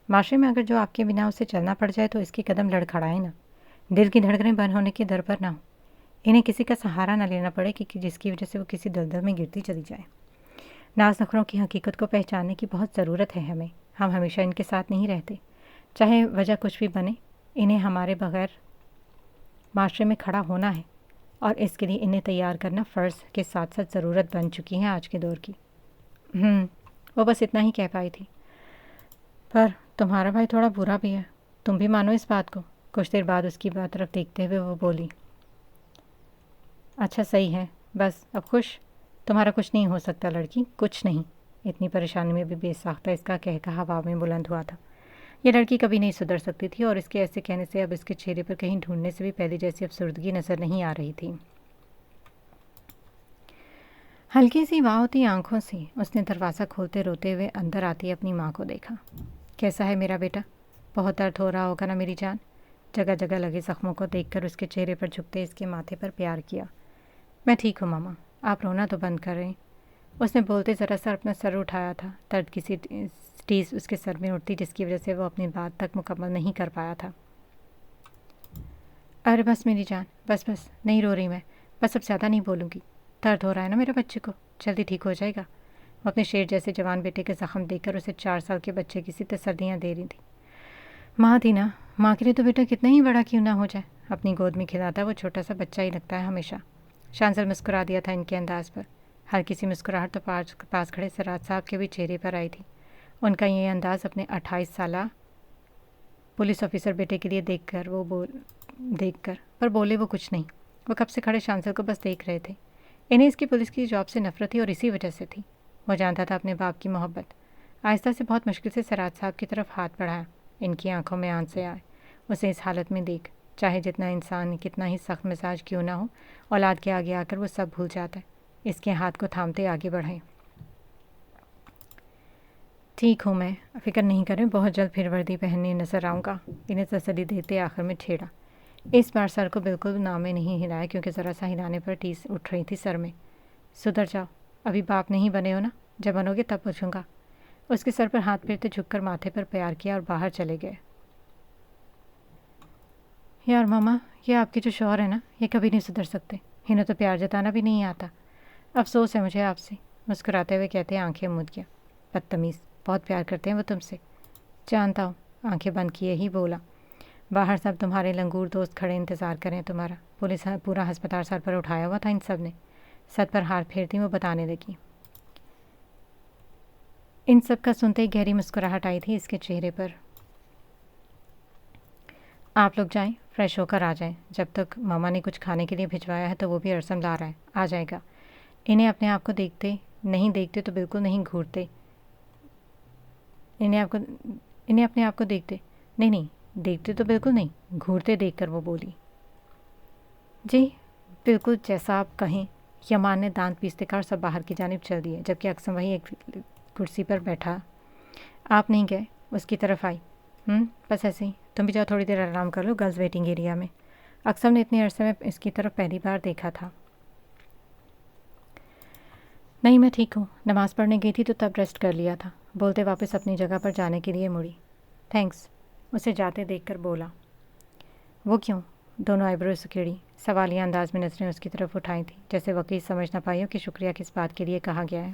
माशरे में अगर जो आपके बिना उसे चलना पड़ जाए तो इसके कदम लड़खड़ाएं ना, दिल की धड़कनें बंद होने के दर पर ना हो, इन्हें किसी का सहारा न लेना पड़े कि जिसकी वजह से वो किसी दलदल में गिरती चली जाए। नाज नखरों की हकीकत को पहचानने की बहुत ज़रूरत है हमें। हम हमेशा इनके साथ नहीं रहते, चाहे वजह कुछ भी बने। इन्हें हमारे बगैर माशरे में खड़ा होना है और इसके लिए इन्हें तैयार करना फ़र्ज़ के साथ साथ ज़रूरत बन चुकी है आज के दौर की। वो बस इतना ही कह पाई थी। पर तुम्हारा भाई थोड़ा बुरा भी है, तुम भी मानो इस बात को। कुछ देर बाद उसकी बात तरफ देखते हुए वो बोली, अच्छा सही है, बस अब खुश। तुम्हारा कुछ नहीं हो सकता लड़की, कुछ नहीं। इतनी परेशानी में भी बेसाख्ता इसका कहका हवा में बुलंद हुआ था। ये लड़की कभी नहीं सुधर सकती थी और इसके ऐसे कहने से अब इसके चेहरे पर कहीं ढूंढने से भी पहले जैसी अफसर्दगी नज़र नहीं आ रही थी। हल्की सी वाह होती आंखों से उसने दरवाज़ा खोलते रोते हुए अंदर आती अपनी माँ को देखा। कैसा है मेरा बेटा? बहुत दर्द हो रहा होगा ना मेरी जान? जगह जगह लगे ज़ख्मों को देखकर उसके चेहरे पर झुकते इसके माथे पर प्यार किया। मैं ठीक हूँ मामा, आप रोना तो बंद करें। उसने बोलते ज़रा सा अपना सर उठाया था। दर्द की टीस उसके सर में उठती जिसकी वजह से वो अपनी बात तक मुकम्मल नहीं कर पाया था। अरे बस मेरी जान, बस बस, नहीं रो रही मैं, बस अब ज़्यादा नहीं बोलूँगी। दर्द हो रहा है ना मेरे बच्चे को, जल्दी ठीक हो जाएगा। वो अपने शेर जैसे जवान बेटे के ज़ख्म देखकर उसे 4 साल के बच्चे की सी तसल्लियाँ दे रही थी। माँ थी ना, माँ के लिए तो बेटा कितना ही बड़ा क्यों ना हो जाए, अपनी गोद में खिलाता वो छोटा सा बच्चा ही लगता है हमेशा। शांसल मुस्कुरा दिया था इनके अंदाज़ पर। हल्की सी मुस्कुराहट तो पास खड़े सराज साहब के भी चेहरे पर आई थी। उनका ये अंदाज़ अपने 28 साला पुलिस ऑफिसर बेटे के लिए देखकर पर बोले वो कुछ नहीं। वो कब से खड़े शांसल को बस देख रहे थे। इन्हें इसकी पुलिस की जॉब से नफरत थी और इसी वजह से थी। वो जानता था अपने बाप की मोहब्बत। आहिस्ता से बहुत मुश्किल से सराज साहब की तरफ हाथ बढ़ाया। इनकी आंखों में आंसू आए उसे इस हालत में देख। चाहे जितना इंसान कितना ही सख्त मिजाज क्यों ना हो, औलाद के आगे आकर वो सब भूल जाता है। इसके हाथ को थामते आगे बढ़े। ठीक हूँ मैं, फिक्र नहीं करें, बहुत जल्द फिर वर्दी पहनने नज़र आऊँगा। इन्हें तसल्ली देते आखिर में छेड़ा। इस बार सर को बिल्कुल नामे नहीं हिलाया क्योंकि ज़रा सा हिलाने पर टीस उठ रही थी सर में। सुधर जाओ, अभी बाप नहीं बने हो ना, जब बनोगे तब पूछूंगा। उसके सर पर हाथ फेरते झुककर माथे पर प्यार किया और बाहर चले गए। यार मामा, ये आपके जो शौहर है ना, ये कभी नहीं सुधर सकते। इन्हें तो प्यार जताना भी नहीं आता। अफसोस है मुझे आपसे, मुस्कुराते हुए कहते आंखें मूंद गया। बदतमीज़, बहुत प्यार करते हैं वो तुमसे, जानता हूँ। आंखें बंद किए ही बोला, बाहर सब तुम्हारे लंगूर दोस्त खड़े इंतज़ार करें तुम्हारा। पुलिस पूरा हस्पताल सर पर उठाया हुआ था इन सब ने। सर पर हार फेरती वो बताने लगी। इन सब का सुनते ही गहरी मुस्कुराहट आई थी इसके चेहरे पर। आप लोग जाएं, फ्रेश होकर आ जाएं। जब तक मामा ने कुछ खाने के लिए भिजवाया है तो वो भी अरसम ला रहा है, आ जाएगा। इन्हें अपने आप को नहीं देखते तो बिल्कुल नहीं घूरते। इन्हें अपने आप को नहीं देखते तो बिल्कुल नहीं घूरते देखकर वो बोली, जी बिल्कुल जैसा आप कहें। यमान ने दांत पीसते कहा और सब बाहर की जानिब चल दिए, जबकि अक्सर वही एक कुर्सी पर बैठा। आप नहीं गए? उसकी तरफ आई। बस ऐसे ही, तुम भी जाओ, थोड़ी देर आराम कर लो गर्ल्स वेटिंग एरिया में। اکثر نے اتنے عرصے میں اس کی طرف پہلی بار دیکھا تھا۔ نہیں، میں ٹھیک ہوں، نماز پڑھنے گئی تھی تو تب ریسٹ کر لیا تھا، بولتے واپس اپنی جگہ پر جانے کے لیے مڑی۔ تھینکس، اسے جاتے دیکھ کر بولا۔ وہ کیوں؟ دونوں آئیبروز سکیڑی، سوالیہ انداز میں نظریں اس کی طرف اٹھائی تھیں، جیسے وکیل سمجھ نہ پائی ہو کہ شکریہ کس بات کے لیے کہا گیا ہے۔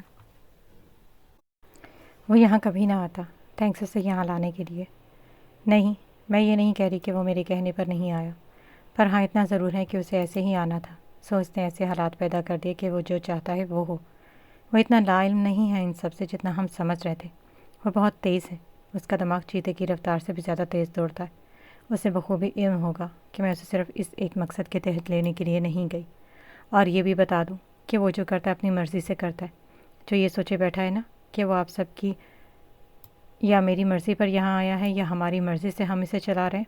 وہ یہاں کبھی نہ آتا، تھینکس اسے یہاں لانے کے لیے۔ نہیں، میں یہ نہیں کہہ رہی کہ وہ میرے کہنے پر نہیں آیا، پر ہاں اتنا ضرور ہے کہ اسے ایسے ہی آنا تھا، سو اس نے ایسے حالات پیدا کر دیے کہ وہ جو چاہتا ہے وہ ہو۔ وہ اتنا لا علم نہیں ہے ان سب سے جتنا ہم سمجھ رہے تھے۔ وہ بہت تیز ہے، اس کا دماغ چیتے کی رفتار سے بھی زیادہ تیز دوڑتا ہے۔ اسے بخوبی علم ہوگا کہ میں اسے صرف اس ایک مقصد کے تحت لینے کے لیے نہیں گئی، اور یہ بھی بتا دوں کہ وہ جو کرتا ہے اپنی مرضی سے کرتا ہے۔ جو یہ سوچے بیٹھا ہے نا کہ وہ آپ سب کی یا میری مرضی پر یہاں آیا ہے یا ہماری مرضی سے ہم اسے چلا رہے ہیں،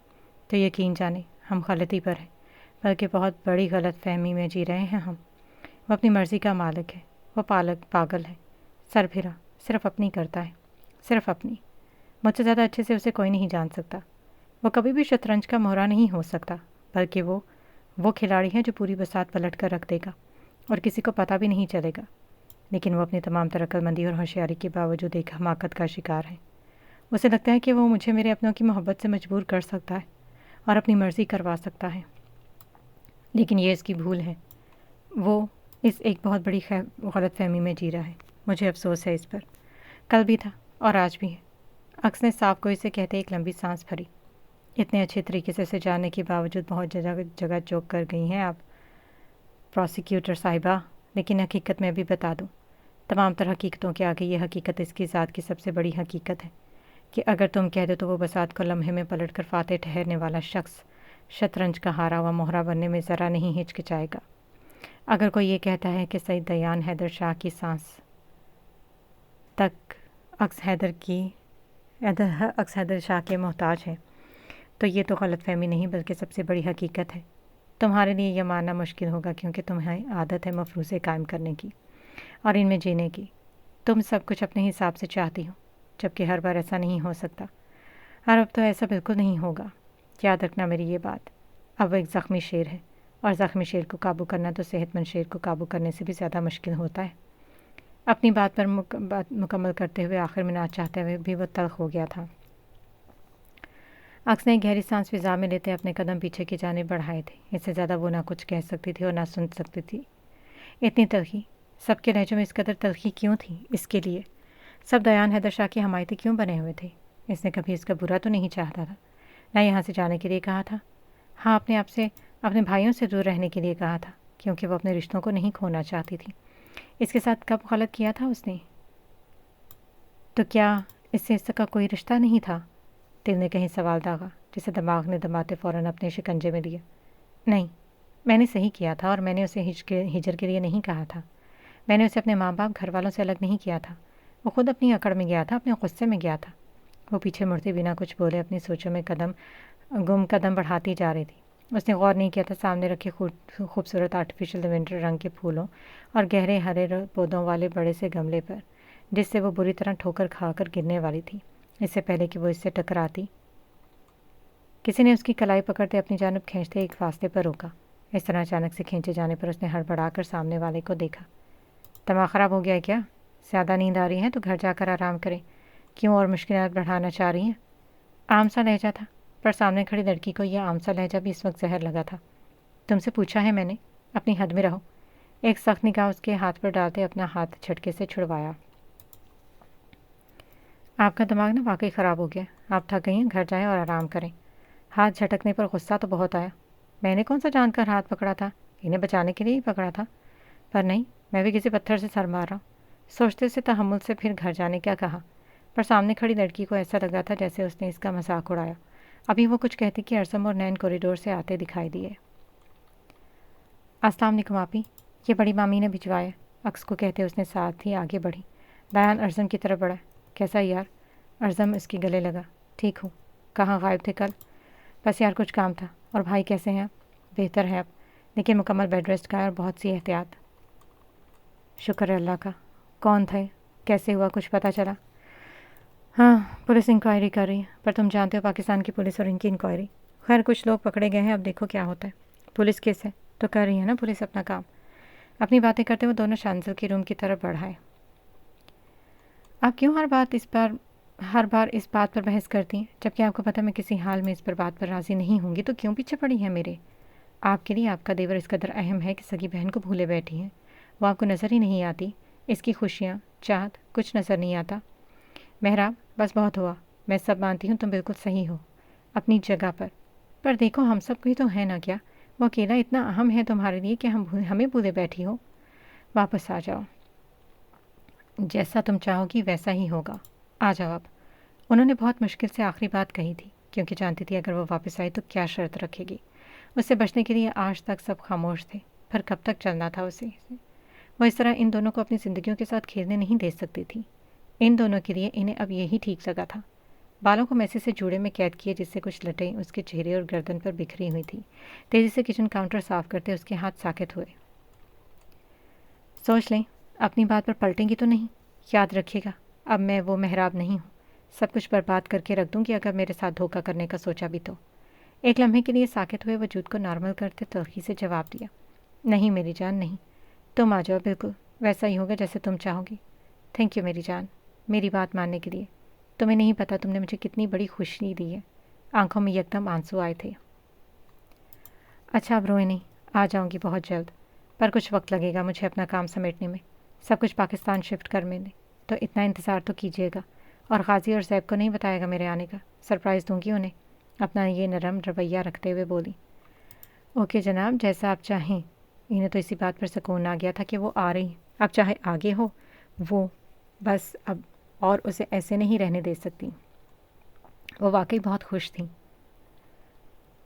تو یقین جانیں ہم غلطی پر ہیں، بلکہ بہت بڑی غلط فہمی میں جی رہے ہیں ہم۔ وہ اپنی مرضی کا مالک ہے، وہ پاگل ہے، سر پھرا، صرف اپنی کرتا ہے، صرف اپنی۔ مجھ سے زیادہ اچھے سے اسے کوئی نہیں جان سکتا۔ وہ کبھی بھی شطرنج کا مہرہ نہیں ہو سکتا، بلکہ وہ کھلاڑی ہے جو پوری بساط پلٹ کر رکھ دے گا اور کسی کو پتہ بھی نہیں چلے گا، لیکن وہ اپنی تمام تر عقل مندی اور ہوشیاری کے باوجود ایک حماقت کا شکار ہے۔ اسے لگتا ہے کہ وہ مجھے میرے اپنوں کی محبت سے مجبور کر سکتا ہے اور اپنی مرضی کروا سکتا ہے، لیکن یہ اس کی بھول ہے۔ وہ اس ایک بہت بڑی غلط فہمی میں جی رہا ہے۔ مجھے افسوس ہے اس پر، کل بھی تھا اور آج بھی ہے۔ اکس نے صاف گوئی سے کہتے ایک لمبی سانس بھری۔ اتنے اچھے طریقے سے اسے جاننے کے باوجود بہت جگہ چوک کر گئی ہیں آپ پروسیکیوٹر صاحبہ، لیکن حقیقت میں بھی بتا دوں، تمام تر حقیقتوں کے آگے یہ حقیقت اس کی ذات کی سب سے بڑی حقیقت ہے کہ اگر تم کہہ دو تو وہ بساط کو لمحے میں پلٹ کر فاتح ٹھہرنے والا شخص شطرنج کا ہارا ہوا مہرہ بننے میں ذرا نہیں ہچکچائے گا۔ اگر کوئی یہ کہتا ہے کہ سید دیان حیدر شاہ کی سانس تک عکس حیدر شاہ کے محتاج ہے، تو یہ تو غلط فہمی نہیں بلکہ سب سے بڑی حقیقت ہے۔ تمہارے لیے یہ ماننا مشکل ہوگا کیونکہ تمہیں عادت ہے مفروضے قائم کرنے کی اور ان میں جینے کی۔ تم سب کچھ اپنے حساب سے چاہتی ہو، جبکہ ہر بار ایسا نہیں ہو سکتا، اور اب تو ایسا بالکل نہیں ہوگا۔ یاد رکھنا میری یہ بات۔ اب وہ ایک زخمی شیر ہے، اور زخمی شیر کو قابو کرنا تو صحت مند شیر کو قابو کرنے سے بھی زیادہ مشکل ہوتا ہے۔ اپنی بات پر مکمل کرتے ہوئے آخر میں نہ چاہتے ہوئے بھی وہ تلخ ہو گیا تھا۔ عکس نے گہری سانس فضا میں لیتے اپنے قدم پیچھے کی جانب بڑھائے تھے۔ اس سے زیادہ وہ نہ کچھ کہہ سکتی تھی اور نہ سن سکتی تھی۔ اتنی تلخی، سب کے لہجوں میں اس قدر تلخی کیوں تھی؟ اس کے لیے سب دیان حیدر شاہ کی حمایتی کیوں بنے ہوئے تھے؟ اس نے کبھی اس کا برا تو نہیں چاہتا تھا، نہ یہاں سے جانے کے لیے کہا تھا۔ ہاں، اپنے آپ سے اپنے بھائیوں سے دور رہنے کے لیے کہا تھا، کیونکہ وہ اپنے رشتوں کو نہیں کھونا چاہتی تھی۔ اس کے ساتھ کب غلط کیا تھا اس نے؟ تو کیا اس سے اس کا کوئی رشتہ نہیں تھا؟ دل نے کہیں سوال داغا، جسے دماغ نے دباتے فوراً اپنے شکنجے میں لیا۔ نہیں، میں نے صحیح کیا تھا، اور میں نے اسے ہجر کے لیے نہیں کہا تھا۔ میں نے اسے اپنے ماں باپ گھر والوں سے الگ نہیں کیا تھا۔ وہ خود اپنی اکڑ میں گیا تھا، اپنے غصے میں گیا تھا۔ وہ پیچھے مڑتے بنا کچھ بولے اپنی سوچوں میں قدم بڑھاتی جا رہی تھی۔ اس نے غور نہیں کیا تھا سامنے رکھے خوبصورت آرٹیفیشل لیونڈر رنگ کے پھولوں اور گہرے ہرے پودوں والے بڑے سے گملے پر، جس سے وہ بری طرح ٹھوکر کھا کر گرنے والی تھی۔ اس سے پہلے کہ وہ اس سے ٹکراتی، کسی نے اس کی کلائی پکڑتے اپنی جانب کھینچتے ایک فاصلے پر روکا۔ اس طرح اچانک سے کھینچے جانے پر اس نے ہڑبڑا کر سامنے والے کو دیکھا۔ دماغ خراب ہو گیا ہے کیا؟ زیادہ نیند آ رہی ہے تو گھر جا کر آرام کریں۔ کیوں اور مشکلات بڑھانا چاہ رہی ہیں؟ عام سا لہجہ تھا، پر سامنے کھڑی لڑکی کو یہ عام سا لہجہ بھی اس وقت زہر لگا تھا۔ تم سے پوچھا ہے میں نے، اپنی حد میں رہو۔ ایک سخت نگاہ اس کے ہاتھ پر ڈالتے اپنا ہاتھ جھٹکے سے چھڑوایا۔ آپ کا دماغ نا واقعی خراب ہو گیا، آپ تھک گئی ہیں، گھر جائیں اور آرام کریں۔ ہاتھ جھٹکنے پر غصہ تو بہت آیا۔ میں نے کون سا جان کر ہاتھ پکڑا تھا؟ انہیں بچانے کے لیے ہی پکڑا تھا، پر نہیں، میں بھی کسی پتھر سے سر مار رہا ہوں۔ سوچتے سے تحمل سے پھر گھر جانے کیا کہا، پر سامنے کھڑی لڑکی کو ایسا لگا تھا جیسے اس نے اس کا مذاق اڑایا۔ ابھی وہ کچھ کہتی کہ ارسم اور نین کوریڈور سے آتے دکھائی دیے۔ السلام علیکم آپی، یہ بڑی مامی نے بھجوایا، عکس کو کہتے اس نے ساتھ ہی آگے بڑھی۔ دیان ارزم کی طرف بڑھا۔ کیسا یار؟ ارزم اس کے گلے لگا۔ ٹھیک ہوں۔ کہاں غائب تھے کل؟ بس یار کچھ کام تھا۔ اور بھائی کیسے ہیں آپ؟ بہتر ہے اب، لیکن مکمل بیڈ ریسٹ کا ہے اور بہت سی احتیاط۔ شکر ہے اللہ کا۔ کون تھے؟ کیسے ہوا؟ کچھ پتہ چلا؟ ہاں، پولیس انکوائری کر رہی ہے، پر تم جانتے ہو پاکستان کی پولیس اور ان کی انکوائری۔ خیر کچھ لوگ پکڑے گئے ہیں، اب دیکھو کیا ہوتا ہے۔ पुलिस केस है तो कर रही है ना पुलिस अपना काम। अपनी बातें करते हुए दोनों शांजल के रूम की तरफ बढ़ाए। आप क्यों हर बार इस बात पर बहस करती हैं, जबकि आपको पता मैं किसी हाल में इस पर बात पर राज़ी नहीं होंगी, तो क्यों पीछे पड़ी हैं मेरे? आपके लिए आपका देवर इस कदर अहम है कि सगी बहन को भूले बैठी हैं। वो आपको नज़र ही नहीं आती, इसकी खुशियाँ चाहत कुछ नज़र नहीं आता। मेहराब, बस बहुत हुआ। मैं सब मानती हूँ, तुम बिल्कुल सही हो अपनी जगह पर देखो हम सब कोई तो है ना क्या? वो अकेला इतना अहम है तुम्हारे लिए कि हमें भूले बैठी हो? वापस आ जाओ, जैसा तुम चाहोगी वैसा ही होगा। आ जाओ अब। उन्होंने बहुत मुश्किल से आखिरी बात कही थी, क्योंकि जानती थी अगर वो वापस आई तो क्या शर्त रखेगी। उससे बचने के लिए आज तक सब खामोश थे, पर कब तक चलना था उसे। वो इस तरह इन दोनों को अपनी ज़िंदगियों के साथ खेलने नहीं दे सकती थी। इन दोनों के लिए इन्हें अब यही ठीक लगा था। बालों को मैसे से जूड़े में कैद किए, जिससे कुछ लटें उसके चेहरे और गर्दन पर बिखरी हुई थी। तेज़ी से किचन काउंटर साफ करते उसके हाथ साकित हुए। सोच लें, अपनी बात पर पलटेंगी तो नहीं? याद रखिएगा, अब मैं वो मेहराब नहीं हूँ। सब कुछ बर्बाद करके रख दूँगी अगर मेरे साथ धोखा करने का सोचा भी तो। एक लम्हे के लिए साकित हुए वजूद को नॉर्मल करते तल्खी से जवाब दिया, नहीं मेरी जान नहीं। तुम आ जाओ, बिल्कुल वैसा ही होगा जैसे तुम चाहोगी। थैंक यू मेरी जान, मेरी बात मानने के लिए। तुम्हें नहीं पता तुमने मुझे कितनी बड़ी खुशी दी है। आंखों में यकदम आंसू आए थे। अच्छा अब रोए नहीं, आ जाऊंगी बहुत जल्द, पर कुछ वक्त लगेगा मुझे अपना काम समेटने में। सब कुछ पाकिस्तान शिफ्ट करने में, तो इतना इंतज़ार तो कीजिएगा। और गाजी और जैब को नहीं बताएगा मेरे आने का, सरप्राइज़ दूंगी उन्हें। अपना ये नरम रवैया रखते हुए बोली। ओके जनाब, जैसा आप चाहें। इन्हें तो इसी बात पर सुकून आ गया था कि वो आ रही, अब चाहे आगे हो वो, बस अब और उसे ऐसे नहीं रहने दे सकती। वो वाकई बहुत खुश थी,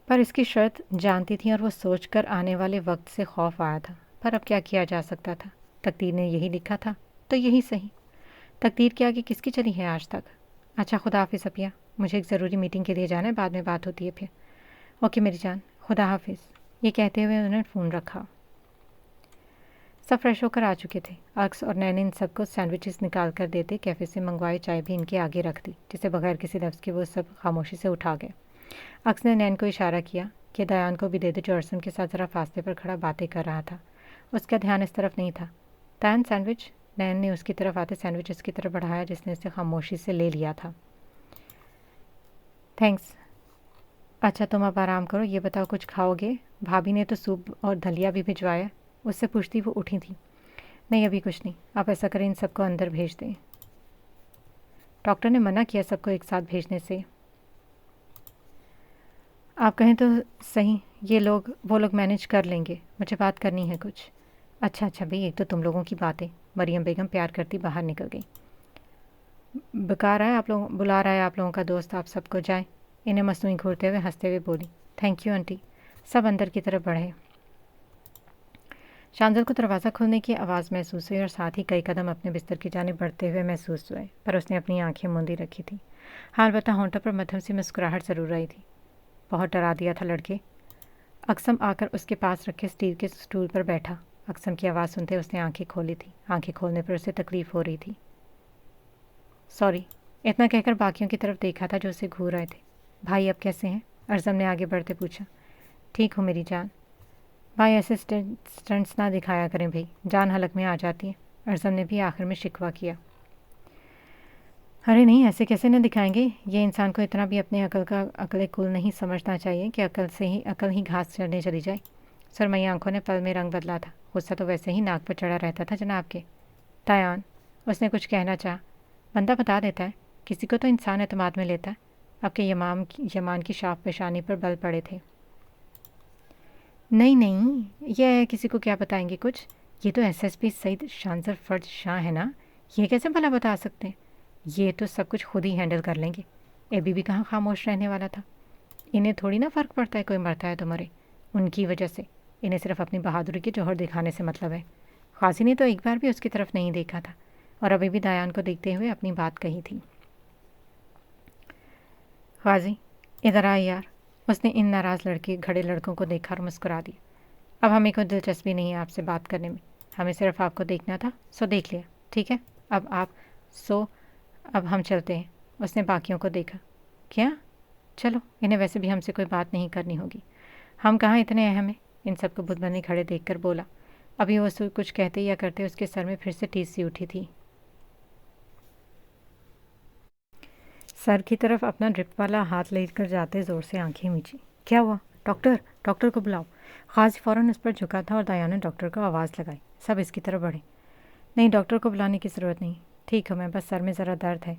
पर इसकी शर्त जानती थी और वो सोचकर आने वाले वक्त से खौफ आया था। पर अब क्या किया जा सकता था? तकदीर ने यही लिखा था तो यही सही। तकदीर के आगे किसकी चली है आज तक। अच्छा, खुदा हाफिज़ सपिया, मुझे एक ज़रूरी मीटिंग के लिए जाना है, बाद में बात होती है फिर। ओके मेरी जान, खुदा हाफिज़। ये कहते हुए उन्होंने फ़ोन रखा। सब फ्रेश होकर आ चुके थे। अक्स और नैन इन सबको सैंडविचेस निकाल कर देते कैफ़े से मंगवाई चाय भी इनके आगे रख दी, जिसे बगैर किसी लफ्ज़ के वो सब खामोशी से उठा गए। अक्स ने नैन को इशारा किया कि दयान को भी दे दे, जो अरसम के साथ ज़रा फासले पर खड़ा बातें कर रहा था। उसका ध्यान इस तरफ नहीं था। दयान सैंडविच, नैन ने उसकी तरफ आते सैंडविच उसकी तरफ बढ़ाया, जिसने उसे खामोशी से ले लिया था। थैंक्स। अच्छा तुम अब आराम करो, ये बताओ कुछ खाओगे? भाभी ने तो सूप और दलिया भी भिजवाया। उससे पूछती वो उठी थी। नहीं अभी कुछ नहीं, आप ऐसा करें इन सबको अंदर भेज दें। डॉक्टर ने मना किया सबको एक साथ भेजने से। आप कहें तो सही, वो लोग मैनेज कर लेंगे, मुझे बात करनी है कुछ। अच्छा भाई, एक तो तुम लोगों की बातें। मरियम बेगम प्यार करती बाहर निकल गई। बुला रहा है आप लोगों का दोस्त, आप सबको जाएं। इन्हें मसनूई घूरते हुए हंसते हुए बोली। Thank you aunty. सब अंदर की तरफ बढ़े। शांजल को दरवाज़ा खुलने की आवाज़ महसूस हुई और साथ ही कई कदम अपने बिस्तर की जानिब बढ़ते हुए महसूस हुए, पर उसने अपनी आंखें मूंदी रखी थी। हाल बता होंठों पर मध्यम सी मुस्कुराहट ज़रूर आई थी। बहुत डरा दिया था लड़के। अक्सम आकर उसके पास रखे स्टील के स्टूल पर बैठा। अक्सम की आवाज़ सुनते उसने आंखें खोली थी। आंखें खोलने पर उसे तकलीफ़ हो रही थी। सॉरी, इतना कहकर बाकियों की तरफ देखा था जो उसे घूर रहे थे। भाई अब कैसे हैं? अरज़म ने आगे बढ़ते पूछा। ठीक हूँ मेरी जान। भाई ऐसे स्टंट्स ना दिखाया करें भाई, जान हलक में आ जाती है। अरज़म ने भी आखिर में शिकवा किया। अरे नहीं, ऐसे कैसे न दिखाएंगे? ये इंसान को इतना भी अपने अकल कुल नहीं समझना चाहिए कि अकल ही घास चढ़ने चली जाए। सुरमई आंखों ने पल में रंग बदला था। गुस्सा तो वैसे ही नाक पर चढ़ा रहता था जनाब के। तायान, उसने कुछ कहना चाहा। बंदा बता देता है, किसी को तो इंसान एतमाद में लेता है। आपके यमान की शाफ पेशानी पर बल पड़े थे। नहीं, यह किसी को क्या बताएंगे कुछ? ये तो एसएसपी सईद शानसर फर्ज शाह है ना, ये कैसे भला बता सकते हैं? ये तो सब कुछ खुद ही हैंडल कर लेंगे। एबी भी कहाँ खामोश रहने वाला था। इन्हें थोड़ी ना फ़र्क पड़ता है कोई मरता है तो मरे, उनकी वजह से। इन्हें सिर्फ अपनी बहादुरी के जौहर दिखाने से मतलब है। खासी ने तो एक बार भी उसकी तरफ नहीं देखा था और अभी भी दायान को देखते हुए अपनी बात कही थी। खाजी इधर आए यार। उसने इन नाराज़ खड़े लड़कों को देखा और मुस्कुरा दिया। अब हमें कोई दिलचस्पी नहीं है आपसे बात करने में, हमें सिर्फ आपको देखना था, सो देख लिया, ठीक है? अब हम चलते हैं। उसने बाकियों को देखा। क्या? चलो, इन्हें वैसे भी हमसे कोई बात नहीं करनी होगी। हम कहाँ इतने अहम हैं, ان سب کو بت بنے کھڑے دیکھ کر بولا۔ ابھی وہ کچھ کہتے یا کرتے اس کے سر میں پھر سے ٹیس سی اٹھی تھی۔ سر کی طرف اپنا ڈرپ والا ہاتھ لے کر جاتے زور سے آنکھیں میچی۔ کیا ہوا؟ ڈاکٹر، ڈاکٹر کو بلاؤ۔ غازی فوراً اس پر جھکا تھا اور دایا نے ڈاکٹر کو آواز لگائی۔ سب اس کی طرف بڑھے۔ نہیں، ڈاکٹر کو بلانے کی ضرورت نہیں، ٹھیک ہو میں، بس سر میں ذرا درد ہے۔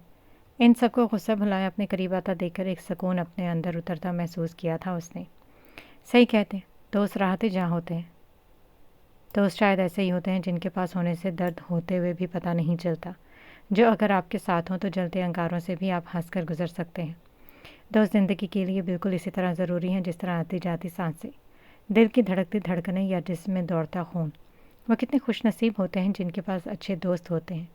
ان سب کو غصہ بھلایا اپنے قریب آتا دیکھ کر ایک سکون اپنے اندر اترتا محسوس کیا تھا اس نے۔ صحیح کہتے ہیں، دوست راحتیں جہاں ہوتے ہیں۔ دوست شاید ایسے ہی ہوتے ہیں جن کے پاس ہونے سے درد ہوتے ہوئے بھی پتہ نہیں چلتا، جو اگر آپ کے ساتھ ہوں تو جلتے انگاروں سے بھی آپ ہنس کر گزر سکتے ہیں۔ دوست زندگی کے لیے بالکل اسی طرح ضروری ہیں جس طرح آتی جاتی سانسیں، دل کی دھڑکتی دھڑکنیں یا جسم میں دوڑتا خون۔ وہ کتنے خوش نصیب ہوتے ہیں جن کے پاس اچھے دوست ہوتے ہیں،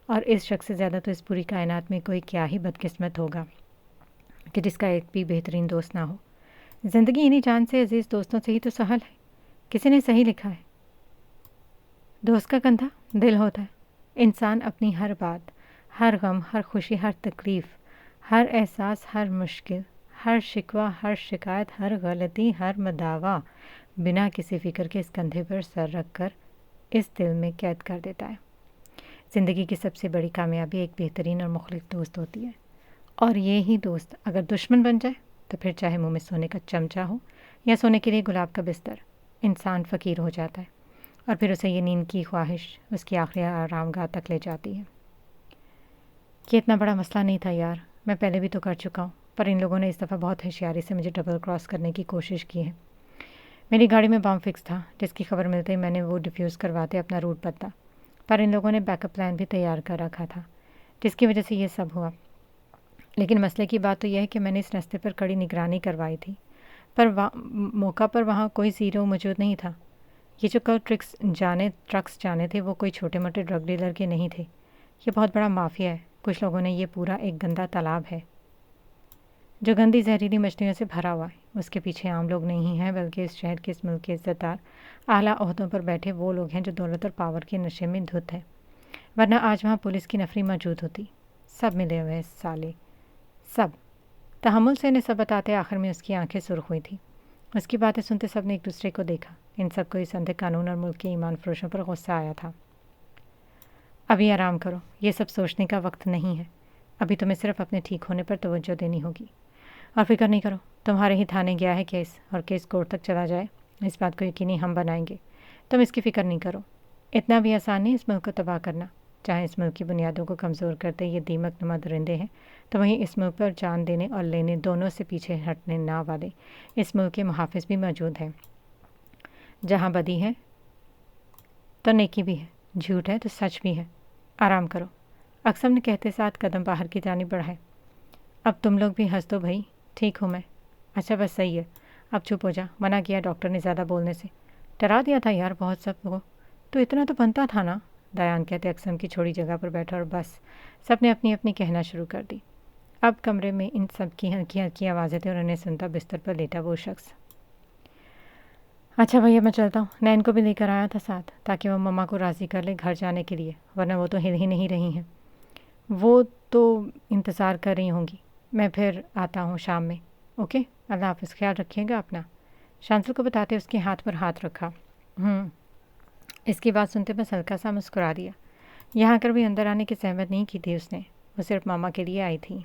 اور اس شخص سے زیادہ تو اس پوری کائنات میں کوئی کیا ہی بدقسمت ہوگا کہ جس کا ایک بھی بہترین دوست نہ ہو۔ زندگی انہی جان سے عزیز دوستوں سے ہی تو سہل ہے۔ کسی نے صحیح لکھا ہے، دوست کا کندھا دل ہوتا ہے۔ انسان اپنی ہر بات، ہر غم، ہر خوشی، ہر تکلیف، ہر احساس، ہر مشکل، ہر شکوہ، ہر شکایت، ہر غلطی، ہر مداوع بنا کسی فکر کے اس کندھے پر سر رکھ کر اس دل میں قید کر دیتا ہے۔ زندگی کی سب سے بڑی کامیابی ایک بہترین اور مخلص دوست ہوتی ہے، اور یہی دوست اگر دشمن بن جائے تو پھر چاہے منہ میں سونے کا چمچہ ہو یا سونے کے لیے گلاب کا بستر، انسان فقیر ہو جاتا ہے، اور پھر اسے یہ نیند کی خواہش اس کی آخری آرام گاہ تک لے جاتی ہے۔ یہ اتنا بڑا مسئلہ نہیں تھا یار، میں پہلے بھی تو کر چکا ہوں، پر ان لوگوں نے اس دفعہ بہت ہوشیاری سے مجھے ڈبل کراس کرنے کی کوشش کی ہے۔ میری گاڑی میں بام فکس تھا، جس کی خبر ملتے ہی میں نے وہ ڈیفیوز کرواتے اپنا روٹ بدلا، پر ان لوگوں نے بیک اپ پلان بھی تیار کر رکھا تھا، جس کی وجہ سے یہ سب ہوا۔ لیکن مسئلے کی بات تو یہ ہے کہ میں نے اس راستے پر کڑی نگرانی کروائی تھی، پر موقع پر وہاں کوئی زیرو موجود نہیں تھا۔ یہ جو کل ٹرکس جانے تھے وہ کوئی چھوٹے موٹے ڈرگ ڈیلر کے نہیں تھے، یہ بہت بڑا مافیا ہے۔ کچھ لوگوں نے یہ پورا ایک گندا تالاب ہے جو گندی زہریلی مچھلیوں سے بھرا ہوا ہے، اس کے پیچھے عام لوگ نہیں ہیں، بلکہ اس شہر کے، اس ملک کے عزت دار اعلیٰ عہدوں پر بیٹھے وہ لوگ ہیں جو دولت اور پاور کے نشے میں دھت ہیں، ورنہ آج وہاں پولیس کی نفری موجود ہوتی۔ سب ملے ہوئے سالے، سب۔ تحمل سے انہیں سب بتاتے آخر میں اس کی آنکھیں سرخ ہوئی تھیں۔ اس کی باتیں سنتے سب نے ایک دوسرے کو دیکھا۔ ان سب کو اس اندھے قانون اور ملک کے ایمان فروشوں پر غصہ آیا تھا۔ ابھی آرام کرو، یہ سب سوچنے کا وقت نہیں ہے، ابھی تمہیں صرف اپنے ٹھیک ہونے پر توجہ دینی ہوگی، اور فکر نہیں کرو، تمہارے ہی تھانے گیا ہے کیس، اور کیس کورٹ تک چلا جائے اس بات کو یقینی ہم بنائیں گے، تم اس کی فکر نہیں کرو۔ اتنا بھی آسان نہیں اس ملک کو تباہ کرنا، چاہے اس ملک کی بنیادوں کو کمزور کرتے یہ دیمک نما درندے ہیں، تو وہیں اس ملک پر جان دینے اور لینے دونوں سے پیچھے ہٹنے نہ والے اس ملک کے محافظ بھی موجود ہیں۔ جہاں بدی ہے تو نیکی بھی ہے، جھوٹ ہے تو سچ بھی ہے۔ آرام کرو، اقسم نے کہتے ساتھ قدم باہر کی جانب بڑھائے۔ اب تم لوگ بھی ہنس دو بھائی، ٹھیک ہوں میں۔ اچھا بس صحیح ہے، اب چپ ہو جا، منع کیا ڈاکٹر نے زیادہ بولنے سے، ڈرا دیا تھا یار بہت سب کو، تو اتنا تو بنتا تھا نا۔ دیان کہتے اقسم کی چھوڑی جگہ پر بیٹھا اور بس سب نے اپنی اپنی کہنا شروع کر دی۔ اب کمرے میں ان سب کی ہلکی ہلکی آوازیں تھیں اور انہیں سنتا بستر پر لیٹا وہ شخص۔ اچھا بھیا میں چلتا ہوں، نین کو بھی لے کر آیا تھا ساتھ تاکہ وہ مما کو راضی کر لے گھر جانے کے لیے، ورنہ وہ تو ہل ہی نہیں رہی ہیں، وہ تو انتظار کر رہی ہوں گی۔ میں پھر آتا ہوں شام میں، اوکے، اللہ حافظ، خیال رکھیے گا اپنا۔ شانتل کو بتاتے اس کے ہاتھ پر ہاتھ رکھا۔ اس کی بات سنتے بس ہلکا سا مسکرا دیا۔ یہاں کر بھی اندر آنے کی زحمت نہیں کی تھی اس نے، وہ صرف ماما کے لیے آئی تھی۔